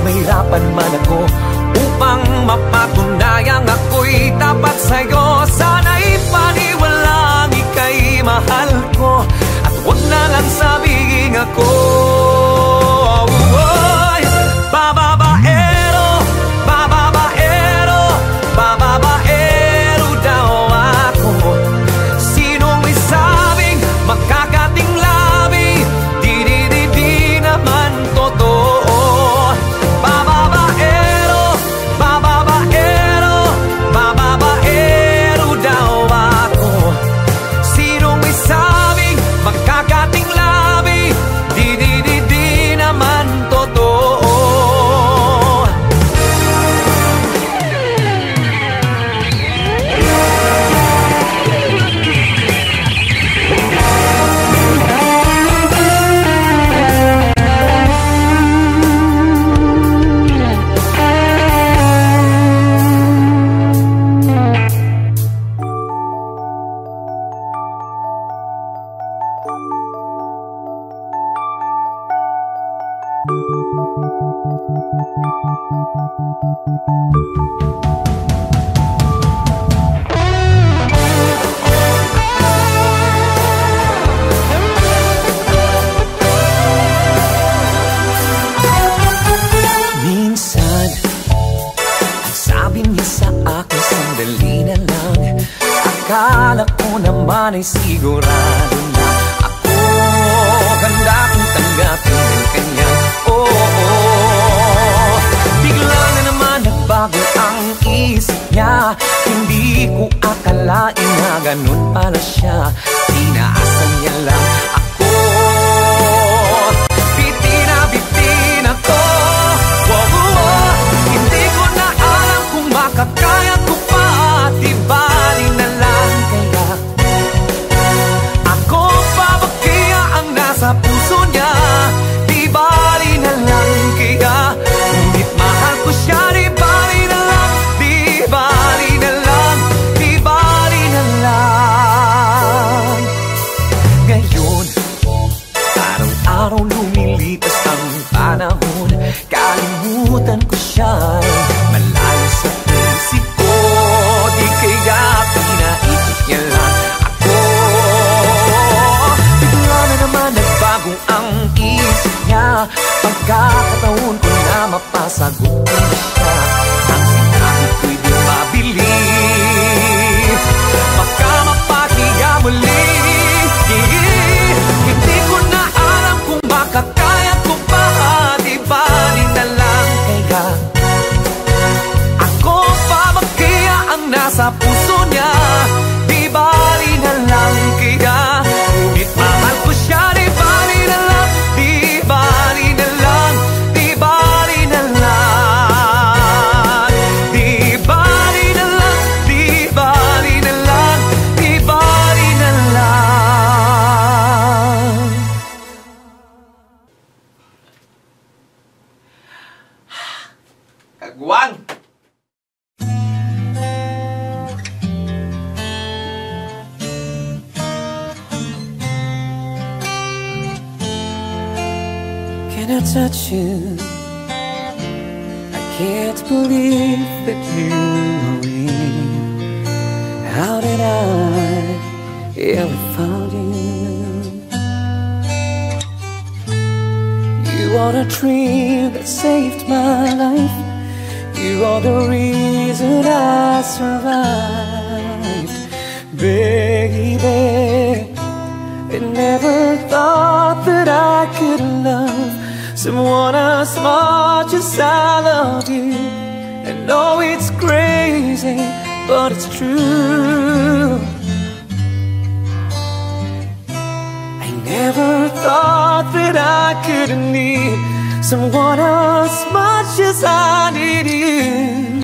Mahirapan man ako upang mapatunayang ako'y tapat sa'yo. Sana'y paniwalang ika'y mahal ko. At huwag na lang sabihin ako. Bababaero, bababaero, bababaero daw ako. Sinong may sabing magkakating labi? Di naman totoo. Akala ko naman ay sigurado na ako handa kong tanggapin ng kanya. Bigla na naman nagbago ang isip niya. Hindi ko akalain na ganun pala siya. Tinaasan niya lang ako. Bitin ako. Hindi ko na alam kung makakaya sagot ko na siya. Ang sinabi ko'y di mabili, baka mapahiya muli. Hindi ko na alam kung makakaya ko pa. Di bali na lang kaya ako pa magkaya ang nasa puso niya. Di bali na lang kaya, ngunit mahal ko siya. Di bali na lang, di bali na lang, di bali na lang, di bali na lang, di bali na lang, di bali na lang. Kagwang! Can I touch you? I can't believe that you are real. How did I ever find you? You are the dream that saved my life. You are the reason I survived. Baby, I never thought that I could love someone as much as I love you. I know it's crazy, but it's true. I never thought that I could need someone as much as I need you.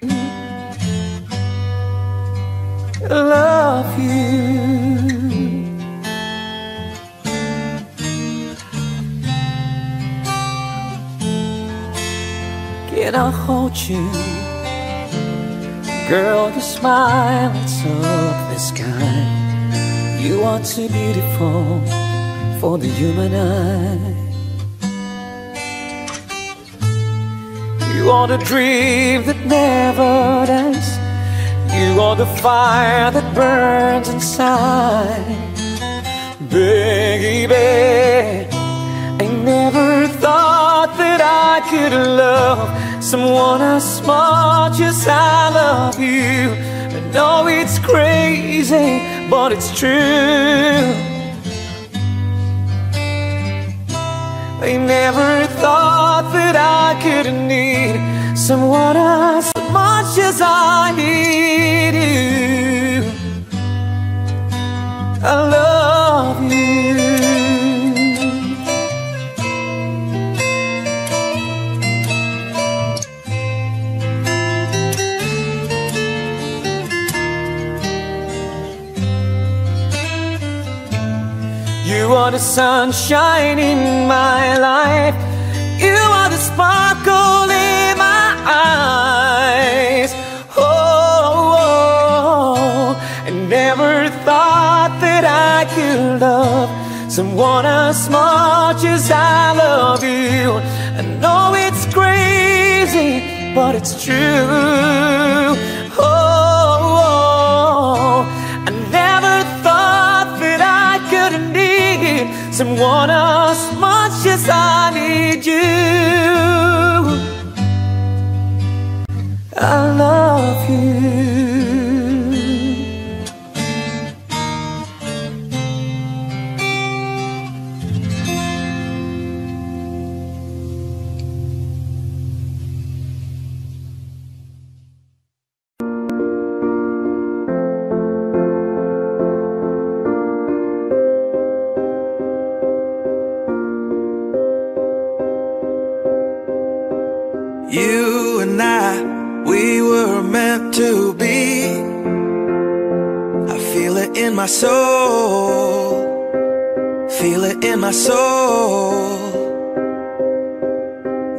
I love you. Can I hold you? Girl, your smile lights up the sky. You are too beautiful for the human eye. You are the dream that never dies. You are the fire that burns inside. Baby, I never thought that I could love someone as much as I love you. I know it's crazy, but it's true. I never thought that I could need someone as much as I need you. I love you. You are the sunshine in my life. You are the sparkle in my eyes. Oh, I never thought that I could love someone as much as I love you. I know it's crazy, but it's true. Oh, I never thought that I could need someone as much as I need you. I love you. You and I, we were meant to be. I feel it in my soul, feel it in my soul.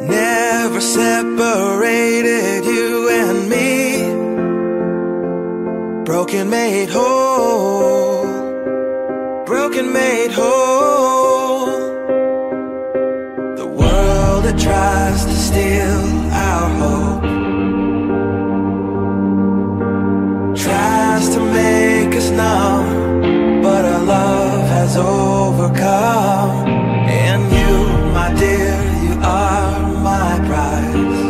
Never separated, you and me. Broken made whole, broken made whole. The world that tries to steal our hope tries to make us numb, but our love has overcome. And you, my dear, you are my prize.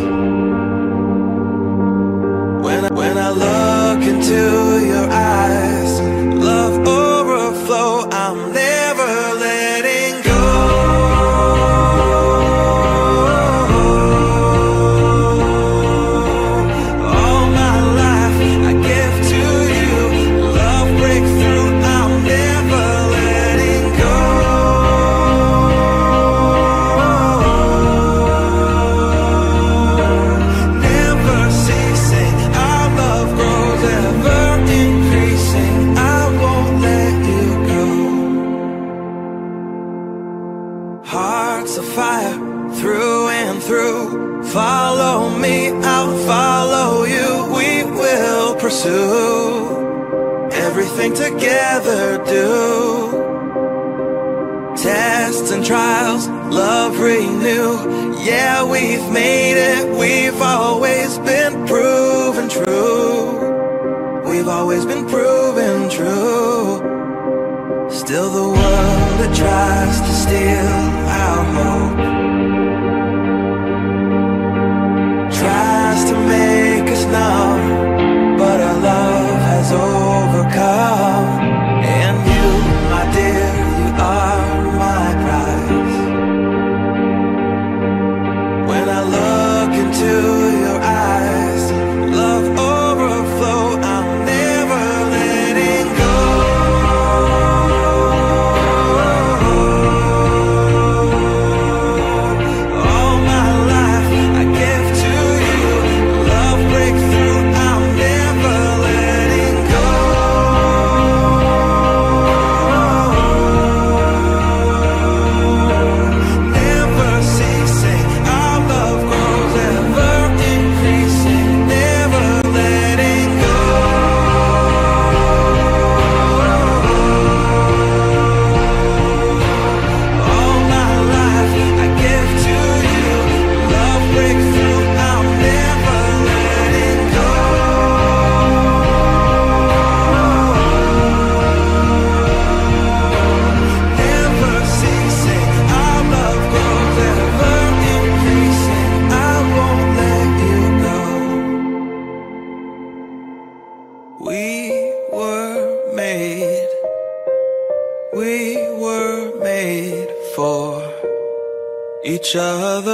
everything together do. Tests and trials, love renew. Yeah, we've made it, we've always been proven true. We've always been proven true. Still the world that tries to steal our hope tries to make us numb, but our love has overcome. And you, my dear, you are my prize. When I look into your eyes, love overflow, I'm never letting go. All my life I give to you, love breakthrough, I'm never letting go. Never ceasing, our love grows ever increasing, never letting go. All my life I give to you, love breakthrough, I'm never letting go. Never ceasing, our love grows ever increasing, I won't let you go. We were made for each other.